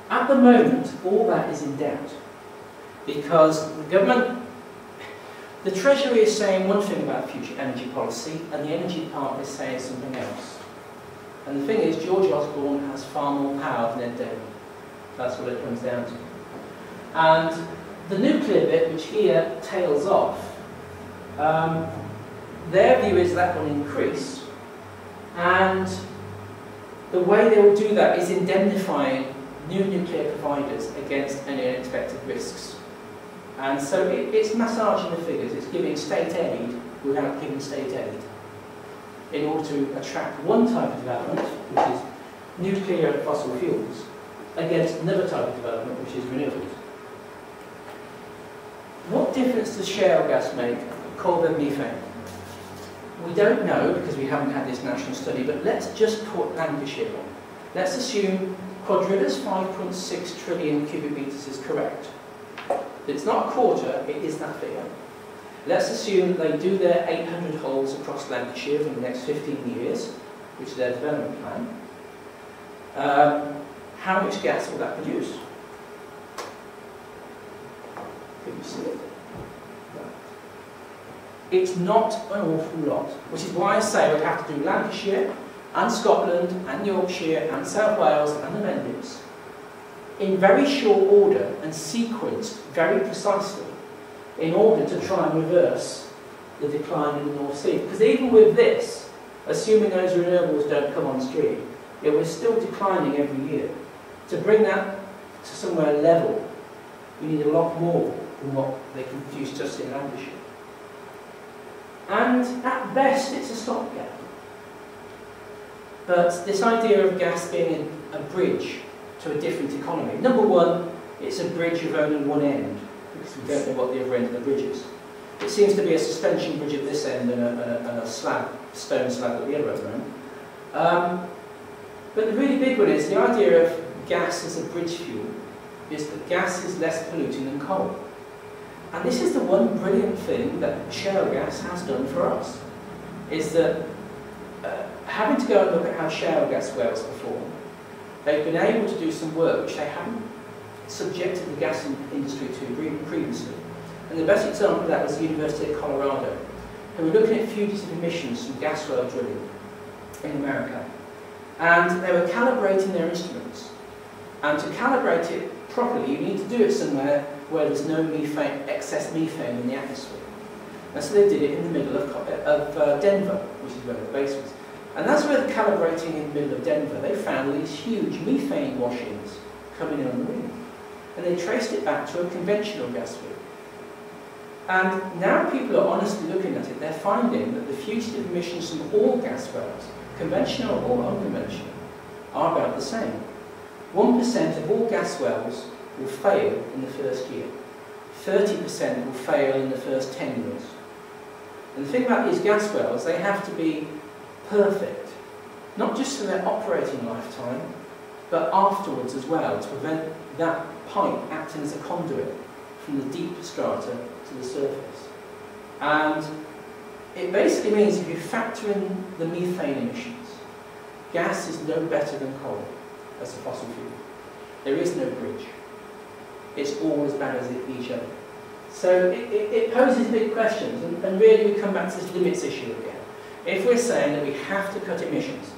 Speaker 2: At the moment, all that is in doubt, because the government, the Treasury is saying one thing about future energy policy, and the Energy Department is saying something else. And the thing is, George Osborne has far more power than Ed Davey. That's what it comes down to. And the nuclear bit, which here tails off, their view is that will increase, and the way they will do that is indemnifying new nuclear providers against any unexpected risks. And so it's massaging the figures, it's giving state aid without giving state aid in order to attract one type of development, which is nuclear and fossil fuels, against another type of development, which is renewables. What difference does shale gas make coalbed methane? We don't know because we haven't had this national study, but let's just put Lancashire on. Let's assume Quadrilla's 5.6 trillion cubic metres is correct. It's not a quarter, it is that figure. Let's assume they do their 800 holes across Lancashire in the next 15 years, which is their development plan. How much gas will that produce? Can you see it? It's not an awful lot, which is why I say we'd have to do Lancashire and Scotland and Yorkshire and South Wales and the Mendips in very short order and sequenced very precisely in order to try and reverse the decline in the North Sea. Because even with this, assuming those renewables don't come on stream, we're still declining every year. To bring that to somewhere level, we need a lot more than what they can produce just in Lancashire. And at best, it's a stopgap. But this idea of gas being a bridge to a different economy, number one, it's a bridge of only one end, because we don't know what the other end of the bridge is. It seems to be a suspension bridge at this end and a stone slab at the other end. But the really big one is the idea of gas as a bridge fuel is that gas is less polluting than coal. And this is the one brilliant thing that shale gas has done for us, is that having to go and look at how shale gas wells perform, they've been able to do some work which they haven't subjected the gas industry to previously. And the best example of that was the University of Colorado, who were looking at fugitive emissions from gas well drilling in America. And they were calibrating their instruments. And to calibrate it properly, you need to do it somewhere where there's no methane, excess methane in the atmosphere. And so they did it in the middle of Denver, which is where the base was. And that's where the calibrating in the middle of Denver, they found these huge methane washings coming in on the wind. And they traced it back to a conventional gas field. And now people are honestly looking at it, they're finding that the fugitive emissions from all gas wells, conventional or unconventional, are about the same. 1% of all gas wells will fail in the first year. 30% will fail in the first 10 years. And the thing about these gas wells, they have to be perfect, not just for their operating lifetime, but afterwards as well, to prevent that pipe acting as a conduit from the deep strata to the surface. And it basically means if you factor in the methane emissions, gas is no better than coal as a fossil fuel. There is no bridge. It's all as bad as each other. So it poses big questions, and really we come back to this limits issue again. If we're saying that we have to cut emissions,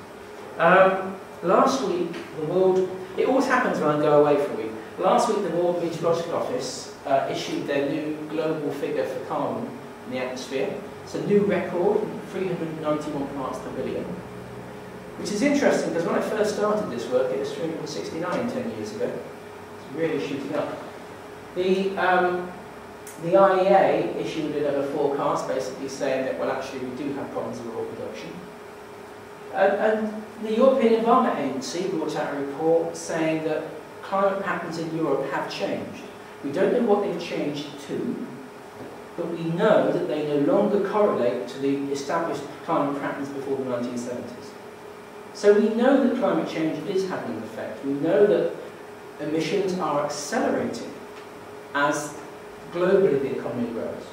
Speaker 2: last week the world, it always happens when I go away for a week. Last week the World Meteorological Office issued their new global figure for carbon in the atmosphere. It's a new record, 391 parts per billion. Which is interesting because when I first started this work it was 369 10 years ago. It's really shooting up. The IEA issued another forecast basically saying that, well, actually we do have problems with oil production. And the European Environment Agency brought out a report saying that climate patterns in Europe have changed. We don't know what they've changed to, but we know that they no longer correlate to the established climate patterns before the 1970s. So we know that climate change is having an effect. We know that emissions are accelerating as globally the economy grows.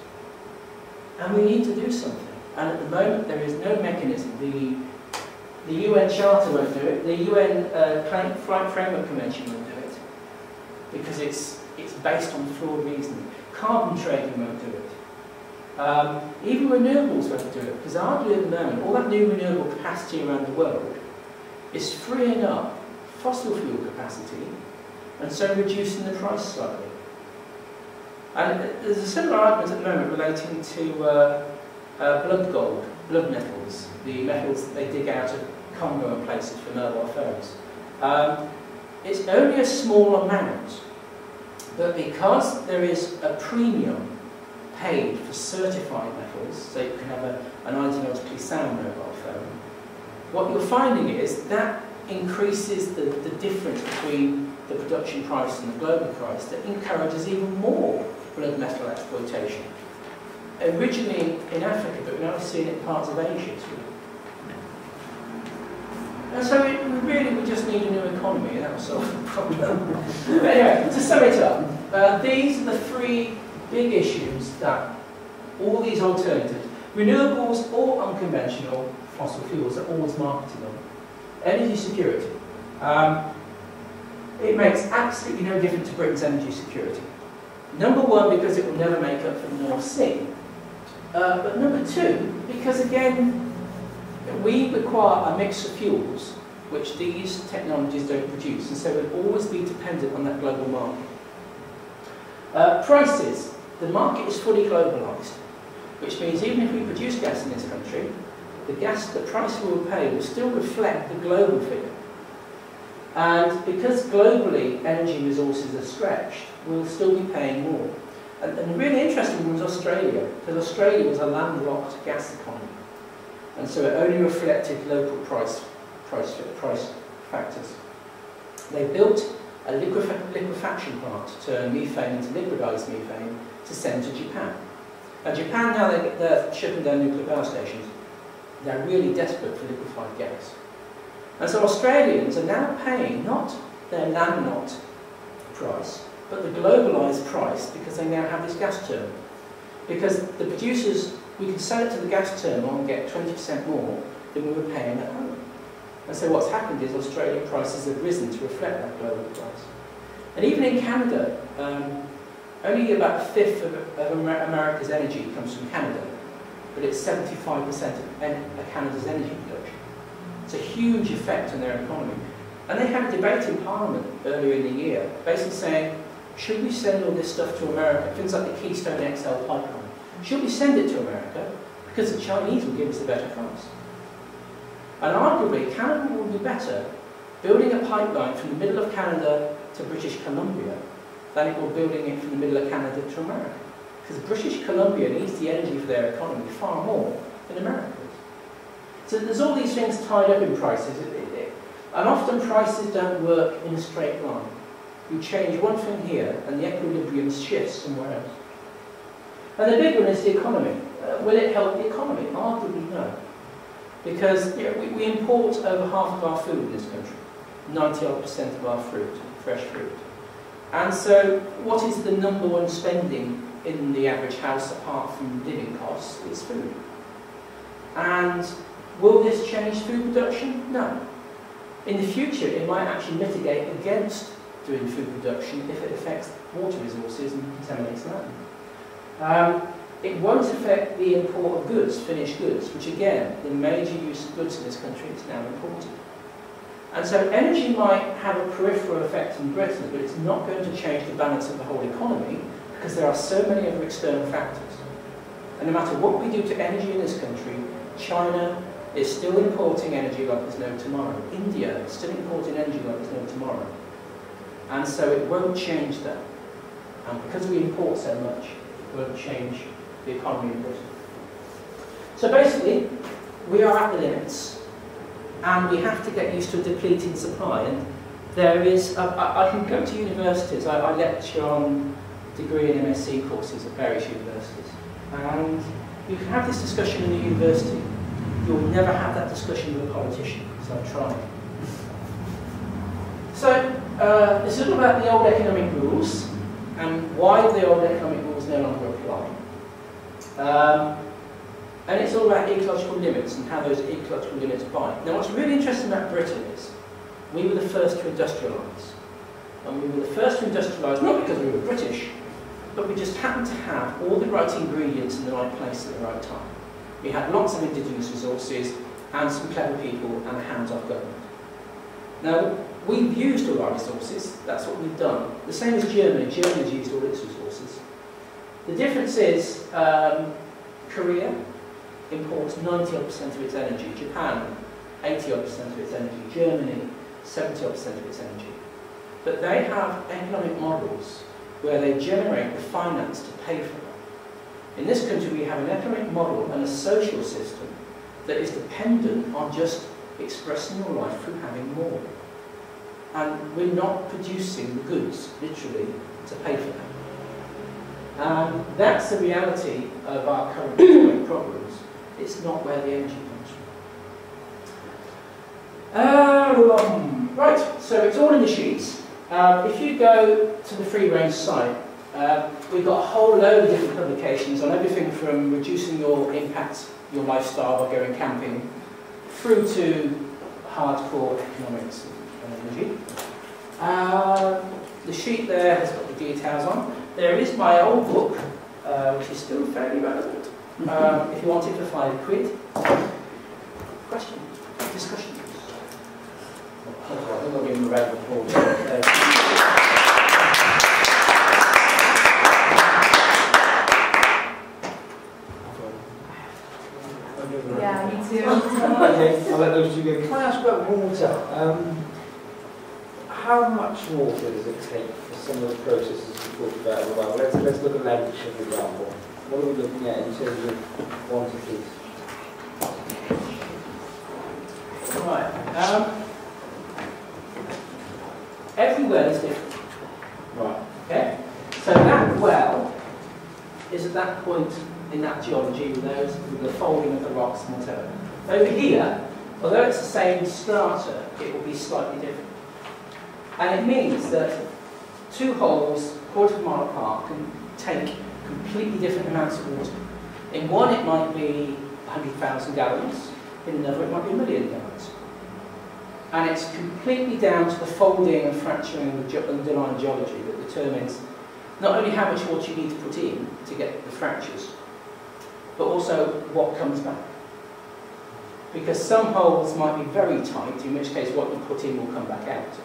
Speaker 2: And we need to do something. And at the moment there is no mechanism. The UN Charter won't do it. The UN Framework Convention won't do it. Because it's based on flawed reasoning. Carbon trading won't do it. Even renewables won't do it. Because arguably at the moment, all that new renewable capacity around the world is freeing up fossil fuel capacity and so reducing the price slightly. And there's a similar argument at the moment relating to blood gold, blood metals, the metals that they dig out of Congo and places for mobile phones. It's only a small amount, but because there is a premium paid for certified metals, so you can have an ideologically sound mobile phone, what you're finding is that increases the difference between the production price and the global price, that encourages even more blood metal exploitation. Originally in Africa, but we're now seeing it in parts of Asia too. And so we just need a new economy, and that will solve the problem. But anyway, to sum it up, these are the three big issues that all these alternatives, renewables or unconventional fossil fuels, are always marketed on. Energy security. It makes absolutely no difference to Britain's energy security. Number one, because it will never make up for the North Sea. But number two, because again, we require a mix of fuels which these technologies don't produce, and so we'll always be dependent on that global market. Prices. The market is fully globalised, which means even if we produce gas in this country, the price we will pay will still reflect the global figure. And because globally energy resources are stretched, we'll still be paying more. And the really interesting one was Australia, because Australia was a landlocked gas economy. And so it only reflected local price factors. They built a liquefaction plant to turn methane into liquidized methane to send to Japan. Now Japan, now they're shutting down nuclear power stations, they're really desperate for liquefied gas. And so Australians are now paying not their landlocked price, but the globalised price, because they now have this gas terminal. Because the producers, we can sell it to the gas terminal and get 20% more than we were paying at home. And so what's happened is Australian prices have risen to reflect that global price. And even in Canada, only about a fifth of America's energy comes from Canada, but it's 75% of Canada's energy production. It's a huge effect on their economy. And they had a debate in Parliament earlier in the year, basically saying, should we send all this stuff to America, things like the Keystone XL pipeline? Should we send it to America? Because the Chinese will give us a better price. And arguably, Canada will be better building a pipeline from the middle of Canada to British Columbia than it will building it from the middle of Canada to America. Because British Columbia needs the energy for their economy far more than America does. So there's all these things tied up in prices. And often prices don't work in a straight line. You change one thing here and the equilibrium shifts somewhere else. And the big one is the economy. Will it help the economy? Arguably no. Because we import over half of our food in this country. 90% of our fruit, fresh fruit. And so what is the number one spending in the average house apart from living costs? It's food. And will this change food production? No. In the future, it might actually mitigate against doing food production if it affects water resources and contaminates land. It won't affect the import of goods, finished goods, which again, the major use of goods in this country is now imported. And so energy might have a peripheral effect in Britain, but it's not going to change the balance of the whole economy because there are so many other external factors. And no matter what we do to energy in this country, China is still importing energy like there's no tomorrow. India is still importing energy like there's no tomorrow. And so it won't change that. And because we import so much, it won't change the economy in Britain. So basically, we are at the limits, and we have to get used to a depleting supply. And there is, I can go to universities, I lecture on degree and MSc courses at various universities, and you can have this discussion in a university. You'll never have that discussion with a politician, because I've tried. So, it's all about the old economic rules, and why the old economic rules no longer apply. And it's all about ecological limits and how those ecological limits bite. Now what's really interesting about Britain is we were the first to industrialise. And we were the first to industrialise not because we were British, but we just happened to have all the right ingredients in the right place at the right time. We had lots of indigenous resources and some clever people and a hands-off government. Now, we've used all our resources, that's what we've done. The same as Germany. Germany's used all its resources. The difference is Korea imports 90% of its energy, Japan 80% of its energy, Germany 70% of its energy. But they have economic models where they generate the finance to pay for that. In this country we have an economic model and a social system that is dependent on just expressing your life through having more. And we're not producing the goods, literally, to pay for that. And that's the reality of our current problems. It's not where the energy comes from. Right, so it's all in the sheets. If you go to the free range site, we've got a whole load of different publications on everything from reducing your impact, your lifestyle by going camping, through to hardcore economics and energy. The sheet there has got the details on. There is my old book, which is still fairly relevant, if you want it for £5. Question? Discussion? I think I'll give him a round of applause.
Speaker 3: Yeah, me too.
Speaker 4: Okay, I'll let those two go. Can I ask about water? How much water does it take for some of the processes we talked about a while? Let's look at Lancashire, for example. What are we looking at in terms of quantities?
Speaker 2: Right. Every well is different.
Speaker 4: Right.
Speaker 2: Okay? So that well is at that point in that geology with the folding of the rocks and whatever. Over here, although it's the same strata, it will be slightly different. And it means that two holes, quarter of a mile apart, can take completely different amounts of water. In one it might be 100,000 gallons, in another it might be 1 million gallons. And it's completely down to the folding and fracturing of the underlying geology that determines not only how much water you need to put in to get the fractures, but also what comes back. Because some holes might be very tight, in which case what you put in will come back out.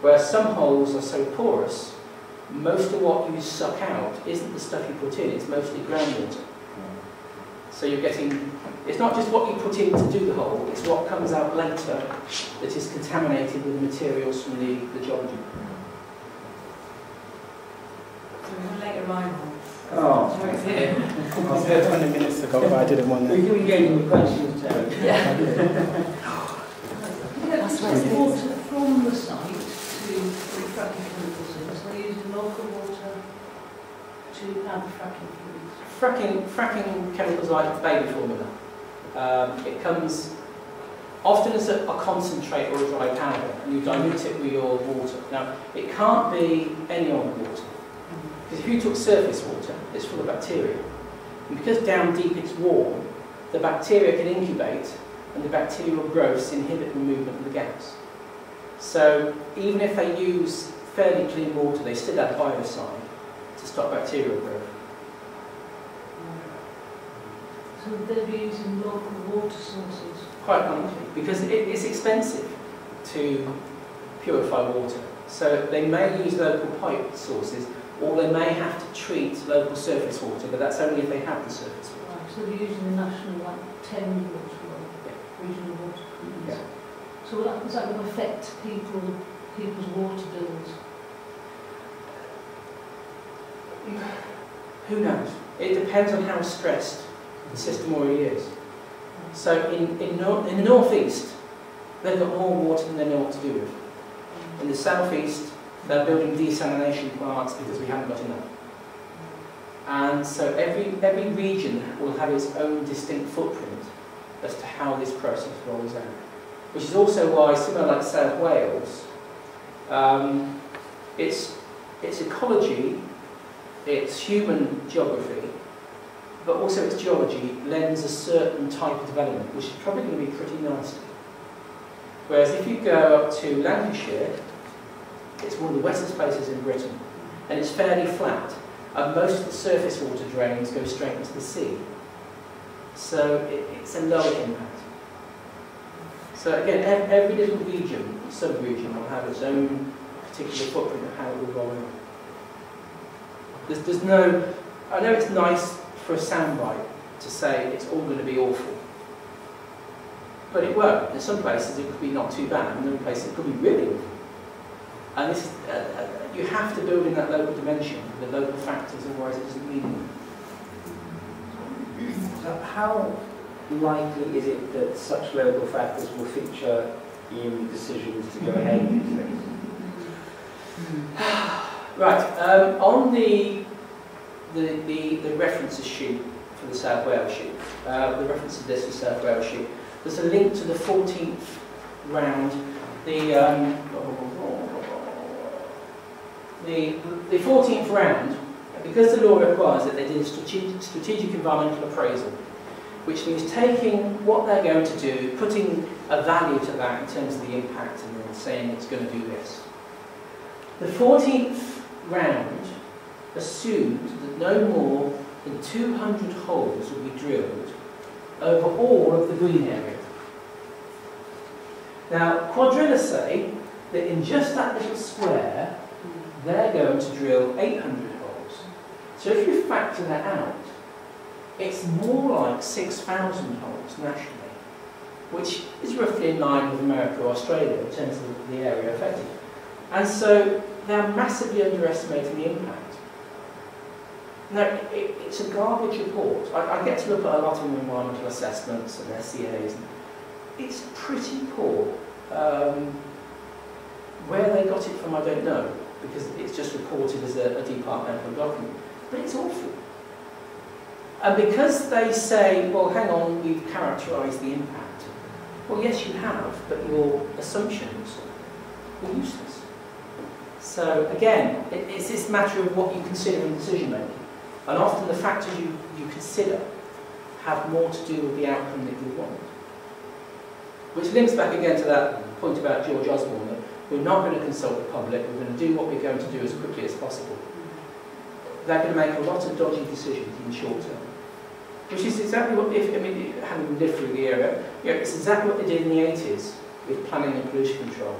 Speaker 2: Whereas some holes are so porous, most of what you suck out isn't the stuff you put in, it's mostly groundwater. So you're getting, it's not just what you put in to do the hole, it's what comes out later that is contaminated with the materials from the geology.
Speaker 3: So we have later arrival.
Speaker 4: Oh,
Speaker 3: So it's here.
Speaker 2: I was there 20 minutes ago, but I didn't want
Speaker 4: we can engage in the questions, Terry.
Speaker 3: Yeah.
Speaker 5: Water from the site to the fracking chemicals in, so they use local water to add fracking fluids.
Speaker 2: Fracking chemicals like baby formula. It comes often as a concentrate or a dry powder, and you dilute it with your water. Now, it can't be any old water, because if you took surface water, it's full of bacteria. And because down deep it's warm, the bacteria can incubate, and the bacterial growths inhibit the movement of the gas. So even if they use fairly clean water, they still add biocide to stop bacterial growth.
Speaker 5: So they'll be using local water sources.
Speaker 2: Quite likely, because it's expensive to purify water. So they may use local pipe sources, or they may have to treat local surface water, but that's only if they have the surface water.
Speaker 5: Right, so they're using the national Thames water, regional water companies.
Speaker 2: Yeah.
Speaker 5: So is that going to affect people's water bills?
Speaker 2: Who knows? It depends on how stressed the system already is. So in the northeast, they've got more water than they know what to do with. In the southeast, they're building desalination plants because we haven't got enough. And so every region will have its own distinct footprint as to how this process rolls out. Which is also why, similar like South Wales, its ecology, its human geography, but also its geology lends a certain type of development, which is probably going to be pretty nasty. Whereas if you go up to Lancashire, it's one of the wettest places in Britain, and it's fairly flat, and most of the surface water drains go straight into the sea. So it's a lower impact. So again, every little region, sub-region, will have its own particular footprint of how it will roll out. There's no, I know it's nice for a soundbite to say it's all going to be awful, but it won't. In some places it could be not too bad, and in other places it could be really awful. And this is, you have to build in that local dimension, the local factors, otherwise it doesn't mean anything.
Speaker 4: So how likely is it that such local factors will feature in decisions to go ahead with these things?
Speaker 2: Right, on the the references sheet for the South Wales sheet. The references list for South Wales sheet. There's a link to the 14th round. The 14th round, because the law requires that they did a strategic environmental appraisal, which means taking what they're going to do, putting a value to that in terms of the impact, and then saying it's going to do this. The 14th round assumed that no more than 200 holes would be drilled over all of the green area. Now, quadrillas say that in just that little square, they're going to drill 800 holes. So if you factor that out, it's more like 6,000 holes nationally, which is roughly in line with America or Australia in terms of the area affected. And so they're massively underestimating the impact. Now, it's a garbage report. I get to look at a lot of environmental assessments and SCAs. It's pretty poor. Where they got it from, I don't know, because it's just reported as a departmental document. But it's awful. And because they say, well, hang on, we've characterised the impact. Well, yes, you have, but your assumptions were useless. So, again, it's this matter of what you consider in decision-making. And often the factors you consider have more to do with the outcome that you want. Which links back again to that point about George Osborne, that we're not going to consult the public, we're going to do what we're going to do as quickly as possible. They're going to make a lot of dodgy decisions in the short term. Which is exactly what, having lived through the era, it's exactly what they did in the 80s with planning and pollution control.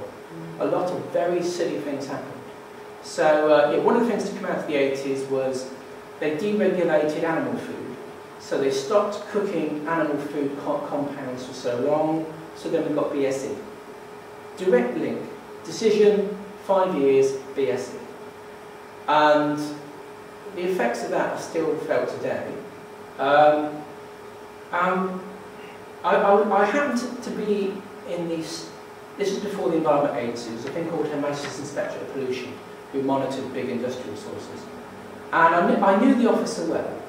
Speaker 2: A lot of very silly things happened. So, one of the things to come out of the 80s was they deregulated animal food. So they stopped cooking animal food compounds for so long, so then we got BSE. Direct link. Decision, 5 years, BSE. And the effects of that are still felt today. I happened to be in this is before the Environment Agency, there was a thing called Her Majesty's Inspector of Pollution, who monitored big industrial sources. And I knew the officer well,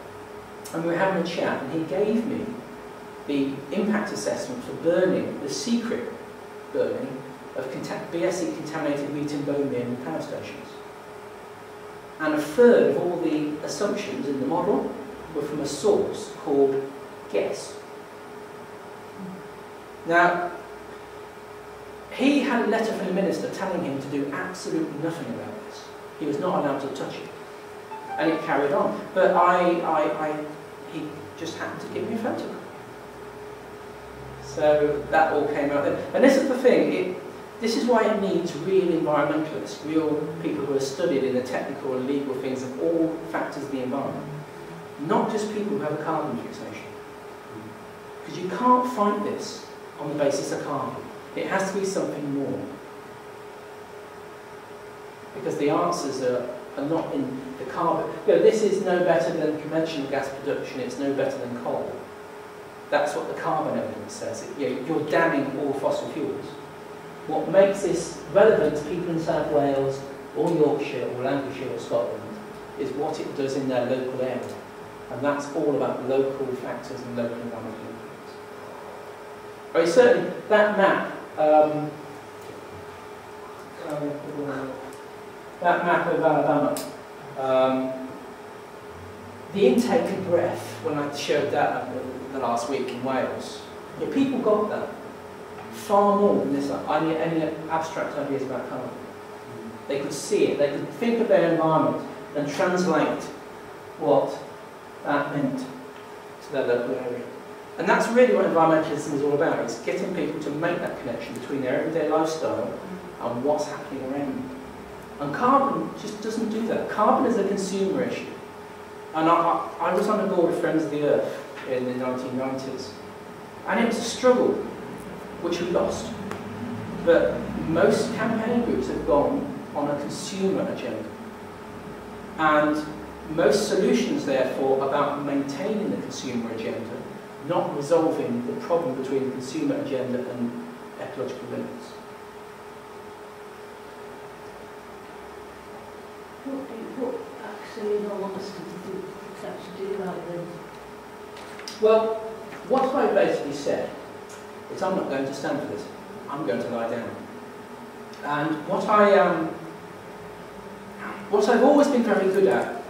Speaker 2: and we were having a chat, and he gave me the impact assessment for burning, the secret burning, of BSE contaminated wheat and bone meal in power stations. And a third of all the assumptions in the model were from a source called guess. Now, he had a letter from the minister telling him to do absolutely nothing about this. He was not allowed to touch it. And it carried on. But he just happened to give me a photograph. So that all came out then. And this is the thing, this is why it needs real environmentalists, real people who are studied in the technical and legal things of all factors of the environment. Not just people who have a carbon fixation. Because you can't fight this on the basis of carbon. It has to be something more. Because the answers are not in the carbon. This is no better than conventional gas production, it's no better than coal. That's what the carbon evidence says. You're damning all fossil fuels. What makes this relevant to people in South Wales, or Yorkshire, or Lancashire, or Scotland, is what it does in their local area. And that's all about local factors and local environmental impacts. Very certainly, that map, of Alabama, the intake of breath, when I showed that the last week in Wales, people got that far more than this, any abstract ideas about carbon. They could see it, they could think of their environment and translate what that meant to their local area. And that's really what environmentalism is all about, is getting people to make that connection between their everyday lifestyle and what's happening around them. And carbon just doesn't do that. Carbon is a consumer issue. And I was on a board of Friends of the Earth in the 1990s. And it was a struggle, which we lost. But most campaign groups have gone on a consumer agenda. And most solutions, therefore, about maintaining the consumer agenda, not resolving the problem between the consumer agenda and ecological limits.
Speaker 5: What actually do you want us to do? to actually do that then?
Speaker 2: Well, what I basically said is I'm not going to stand for this. I'm going to lie down. And what I've always been very good at,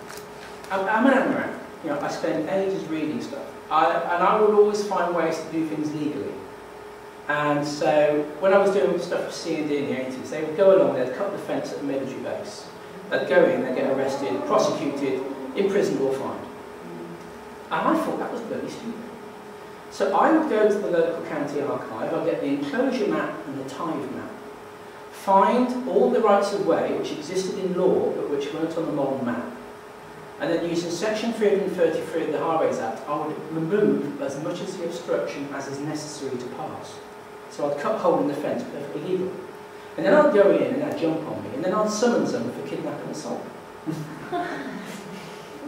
Speaker 2: I'm an amateur. You know, I spend ages reading stuff. And I would always find ways to do things legally. And so, when I was doing stuff for C&D in the 80s, they would go along, they'd cut the fence at the military base. They'd go in, they'd get arrested, prosecuted, imprisoned or fined. And I thought that was bloody stupid. So I would go to the local county archive, I'd get the enclosure map and the tithe map, find all the rights of way which existed in law but which weren't on the modern map, and then using section 333 of the Highways Act, I would remove as much of the obstruction as is necessary to pass. So I'd cut a hole in the fence, perfectly legal. And then I'd go in and they'd jump on me, and then I'd summons them for kidnapping and assault.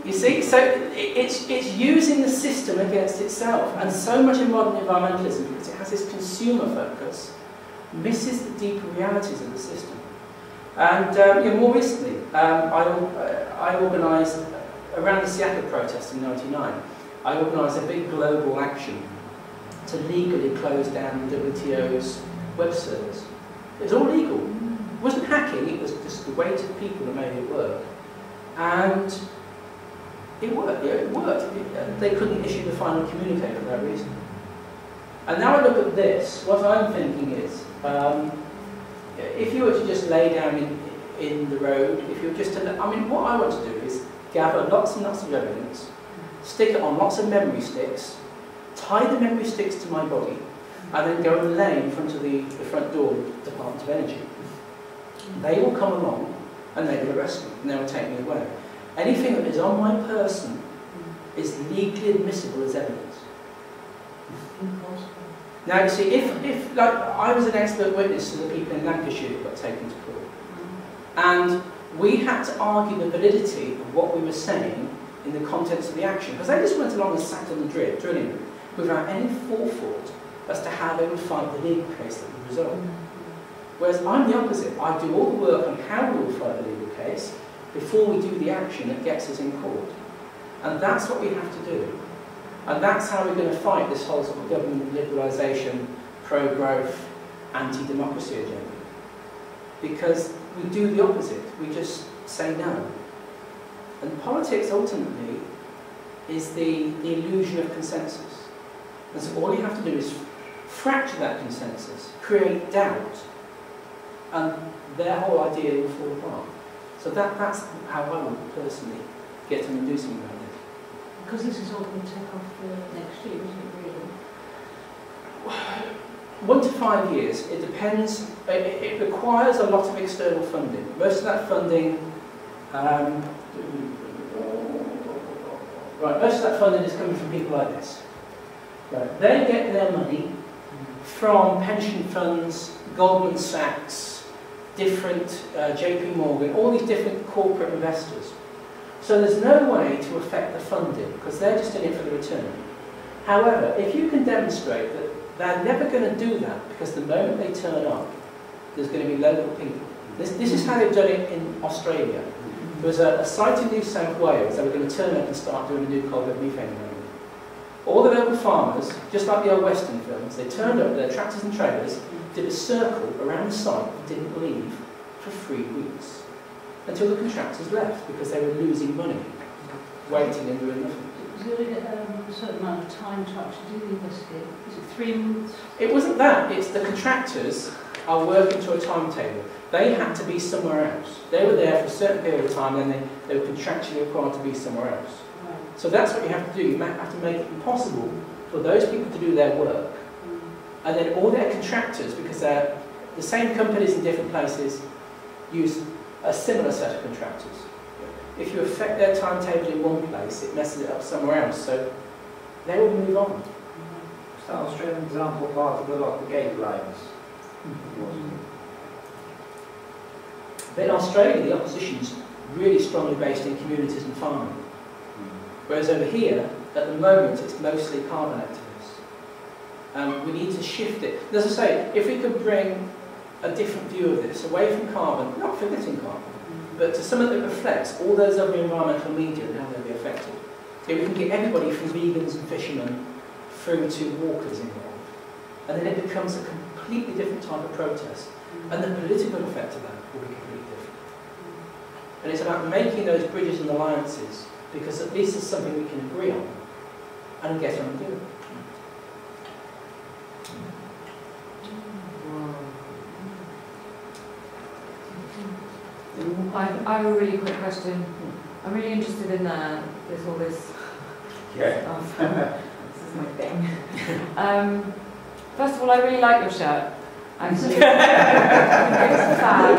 Speaker 2: You see, so it's using the system against itself, and so much in modern environmentalism, because it has this consumer focus, misses the deeper realities of the system. And you know, more recently, I organised, around the Seattle protest in '99, I organised a big global action to legally close down the WTO's web servers. It was all legal. It wasn't hacking, it was just the weight of people that made it work. And it worked, yeah, it worked. They couldn't issue the final communique for that reason. And now I look at this, what I'm thinking is, if you were to just lay down in the road, if you were just to, I mean, what I want to do is gather lots and lots of evidence, stick it on lots of memory sticks, tie the memory sticks to my body, and then go and lay in front of the front door of the Department of Energy. They will come along and they will arrest me and they will take me away. Anything that is on my person is legally admissible as evidence. Now you see, if like I was an expert witness to the people in Lancashire who got taken to court, and we had to argue the validity of what we were saying in the contents of the action, because they just went along and sat on the drilling without any forethought as to how they would fight the legal case that would result. Whereas I'm the opposite. I do all the work on how we will fight the legal case before we do the action that gets us in court. And that's what we have to do. And that's how we're going to fight this whole sort of government liberalisation, pro-growth, anti-democracy agenda. Because we do the opposite. We just say no. And politics ultimately is the illusion of consensus. And so all you have to do is fracture that consensus, create doubt, and their whole idea will fall apart. So that's how I would personally get them to do something about this.
Speaker 5: Because this is all going to take off next year, isn't it, really?
Speaker 2: 1 to 5 years, it depends. It requires a lot of external funding. Most of that funding, most of that funding is coming from people like this. Right. They get their money from pension funds, Goldman Sachs, different JP Morgan, all these different corporate investors. So there's no way to affect the funding because they're just in it for the return. However, if you can demonstrate that they're never going to do that because the moment they turn up, there's going to be local people. This is how they've done it in Australia. There was a site in New South Wales that were going to turn up and start doing a new coalbed methane removal. All the local farmers, just like the old Western films, they turned up with their tractors and trailers, did a circle around the site and didn't leave for 3 weeks. Until the contractors left because they were losing money, waiting and doing nothing.
Speaker 5: Is there a certain amount of time to actually do the investigation? Is it 3 months?
Speaker 2: It wasn't that, it's the contractors are working to a timetable. They had to be somewhere else. They were there for a certain period of time and then they were contractually required to be somewhere else.
Speaker 5: Right.
Speaker 2: So that's what you have to do. You have to make it impossible for those people to do their work. And then all their contractors, because they're the same companies in different places, use a similar set of contractors. If you affect their timetable in one place, it messes it up somewhere else. So they will move on.
Speaker 4: Is that Australian example part of the gate lines?
Speaker 2: But in Australia, the opposition is really strongly based in communities and farming. Whereas over here, at the moment, it's mostly carbon activists. We need to shift it. As I say, if we could bring a different view of this, away from carbon, not forgetting carbon, but to something that reflects all those other environmental media and how they'll be affected. we can get everybody from vegans and fishermen through to walkers involved. And then it becomes a completely different type of protest. And the political effect of that will be completely different. And it's about making those bridges and alliances, because at least it's something we can agree on and get on and do it.
Speaker 3: I have a really quick question. I'm really interested in all this
Speaker 4: Yeah.
Speaker 3: stuff. This is my thing. First of all, I really like your shirt. Actually, it's fab.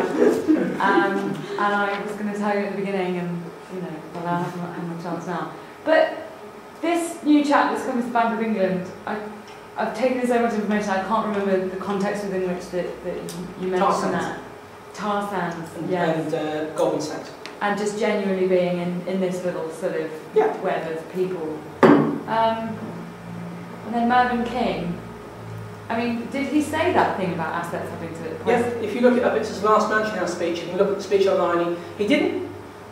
Speaker 3: And I was going to tell you at the beginning, and well, I haven't had a chance now. But this new chap that's come to the Bank of England, I've taken in so much information. I can't remember the context within which that you mentioned that. Tar sands, yes.
Speaker 2: And Goldman Sachs.
Speaker 3: And just genuinely being in this little sort of web of people. And then Mervyn King, I mean, did he say that thing about assets having to...
Speaker 2: Yes, if you look it up, it's his last Mansion House speech. You can look at the speech online. He didn't...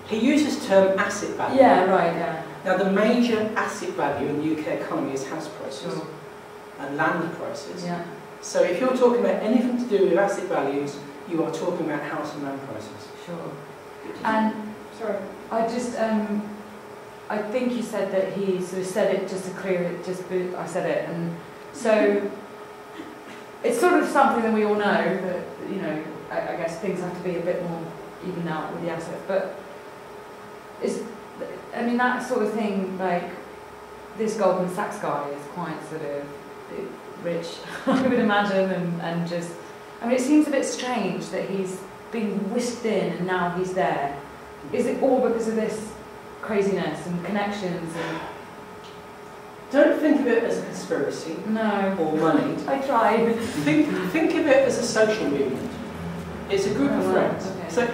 Speaker 2: He used the term asset value.
Speaker 3: Yeah, right, yeah.
Speaker 2: Now, the major asset value in the UK economy is house prices and land prices.
Speaker 3: Yeah.
Speaker 2: So if you're talking about anything to do with asset values, you are talking about house and land prices.
Speaker 3: Sure. And sorry, I just I think you said that he sort of said it just to clear it. I said it, and so it's sort of something that we all know that I guess things have to be a bit more even out with the assets. But that sort of thing, like this Goldman Sachs guy is quite sort of rich, I would imagine, and just. I mean, it seems a bit strange that he's been whisked in and now he's there. Is it all because of this craziness and connections? And
Speaker 2: don't think of it as a conspiracy.
Speaker 3: No.
Speaker 2: Or money.
Speaker 3: I tried.
Speaker 2: Think of it as a social movement. It's a group of friends.
Speaker 3: Okay.
Speaker 2: So,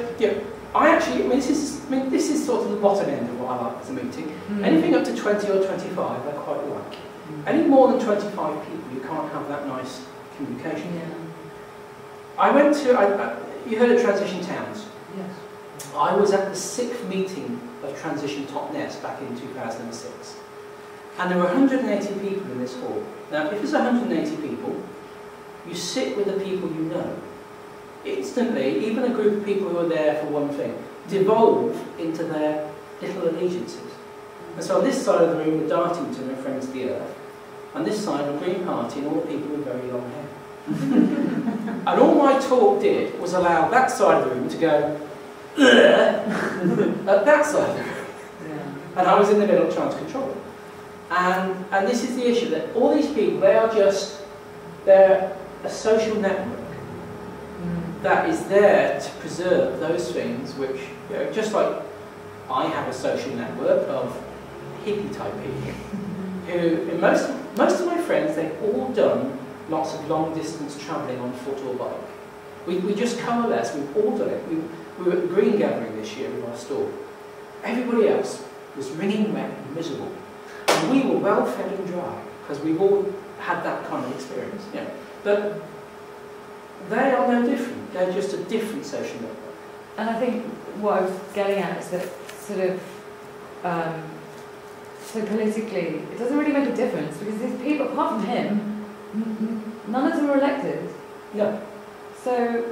Speaker 2: this is sort of the bottom end of what I like as a meeting. Anything up to 20 or 25, I quite like. Any more than 25 people, you can't have that nice communication.
Speaker 3: Yeah.
Speaker 2: I went to, you heard of Transition Towns?
Speaker 3: Yes.
Speaker 2: I was at the 6th meeting of Transition Top Nest back in 2006. And there were 180 people in this hall. Now, if there's 180 people, you sit with the people you know. Instantly, even a group of people who are there for one thing, devolve into their little allegiances. And so on this side of the room, the Dartington and Friends of the Earth. On this side, the Green Party and all the people with very long hair. And all my talk did was allow that side of the room to go at that side of the room.
Speaker 3: Yeah.
Speaker 2: And I was in the middle trying to control it. And this is the issue, that all these people, they're a social network that is there to preserve those things which, just like I have a social network of hippie type people who, most of my friends, they've all done lots of long distance travelling on foot or bike. We just coalesced, we've all done it. We were at the Green Gathering this year with our store. Everybody else was wringing wet and miserable. And we were well fed and dry, because we've all had that kind of experience. But they are no different. They're just a different social network.
Speaker 3: And I think what I was getting at is that sort of, so politically, it doesn't really make a difference, because these people, apart from him, none of them are elected.
Speaker 2: No.
Speaker 3: So,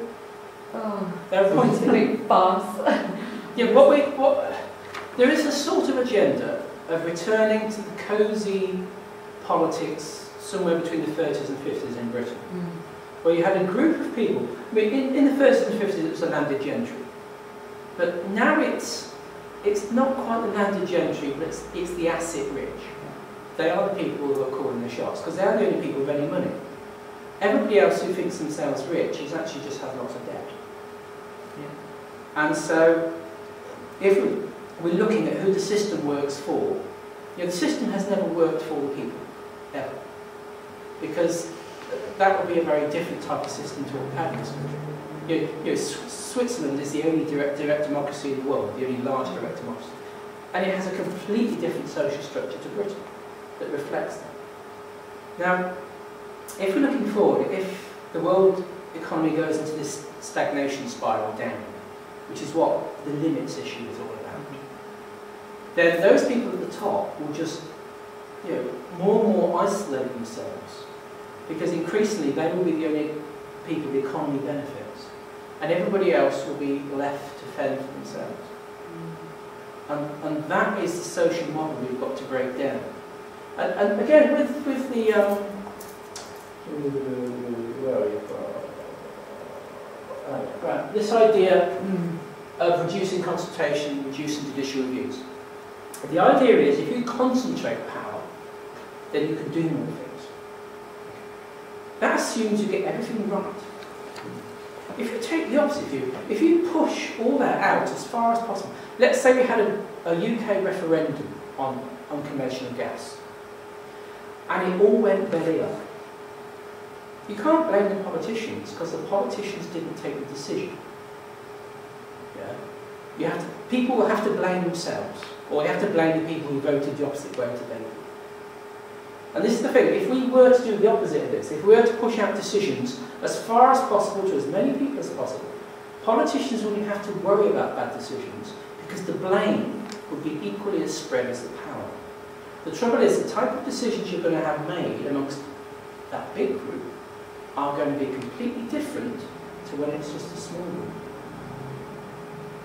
Speaker 2: they're appointed.
Speaker 3: It's a big farce.
Speaker 2: There is a sort of agenda of returning to the cosy politics somewhere between the 30s and 50s in Britain, where you had a group of people. I mean, in the 30s and 50s it was the landed gentry, but now it's not quite the landed gentry, but it's the asset rich. They are the people who are calling the shots, because they're the only people with any money. Everybody else who thinks themselves rich is actually just has lots of debt. Yeah. And so, if we're looking at who the system works for, the system has never worked for the people, ever. Because that would be a very different type of system to what we have in this country. Switzerland is the only direct democracy in the world, the only large direct democracy. And it has a completely different social structure to Britain that reflects that. Now, if we're looking forward, if the world economy goes into this stagnation spiral down, which is what the limits issue is all about, then those people at the top will just, more and more isolate themselves, because increasingly they will be the only people the economy benefits, and everybody else will be left to fend for themselves. And that is the social model we've got to break down. And again, with the where are you? Right, this idea of reducing consultation, reducing judicial reviews. The idea is, if you concentrate power, then you can do more things. That assumes you get everything right. If you take the opposite view, if you push all that out as far as possible, let's say we had a UK referendum on unconventional gas, and it all went belly up. You can't blame the politicians, because the politicians didn't take the decision. Yeah? People will have to blame themselves, or they have to blame the people who voted the opposite way to them. And this is the thing, if we were to do the opposite of this, if we were to push out decisions as far as possible to as many people as possible, politicians wouldn't have to worry about bad decisions, because the blame would be equally as spread as the power. The trouble is, the type of decisions you're going to have made amongst that big group are going to be completely different to when it's just a small group.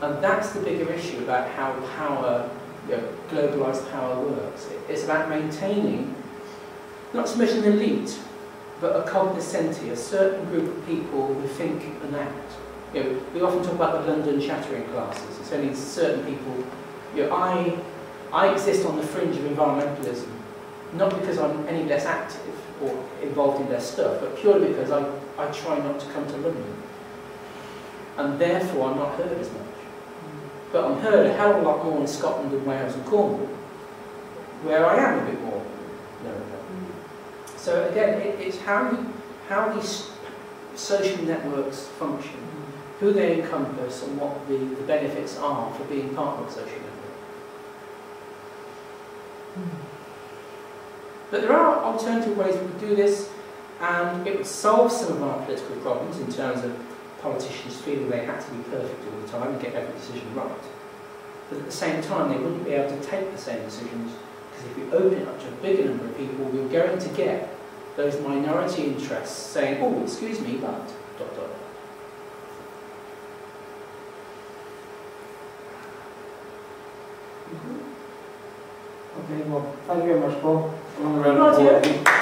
Speaker 2: And that's the bigger issue about how power, globalised power works. It's about maintaining not so much an elite, but a cognoscenti, a certain group of people who think and act. We often talk about the London chattering classes. It's only certain people. I exist on the fringe of environmentalism, not because I'm any less active or involved in their stuff, but purely because I try not to come to London. And therefore I'm not heard as much. But I'm heard a hell of a lot more in Scotland and Wales and Cornwall, where I am a bit more known. So again, it's how these social networks function, who they encompass, and what the benefits are for being part of a social network. But there are alternative ways we could do this, and it would solve some of our political problems in terms of politicians feeling they had to be perfect all the time and get every decision right. But at the same time, they wouldn't be able to take the same decisions, because if we open it up to a bigger number of people, we're going to get those minority interests saying, oh, excuse me, but, ...
Speaker 4: Okay, well, thank you very much, Paul.
Speaker 2: Right, yeah.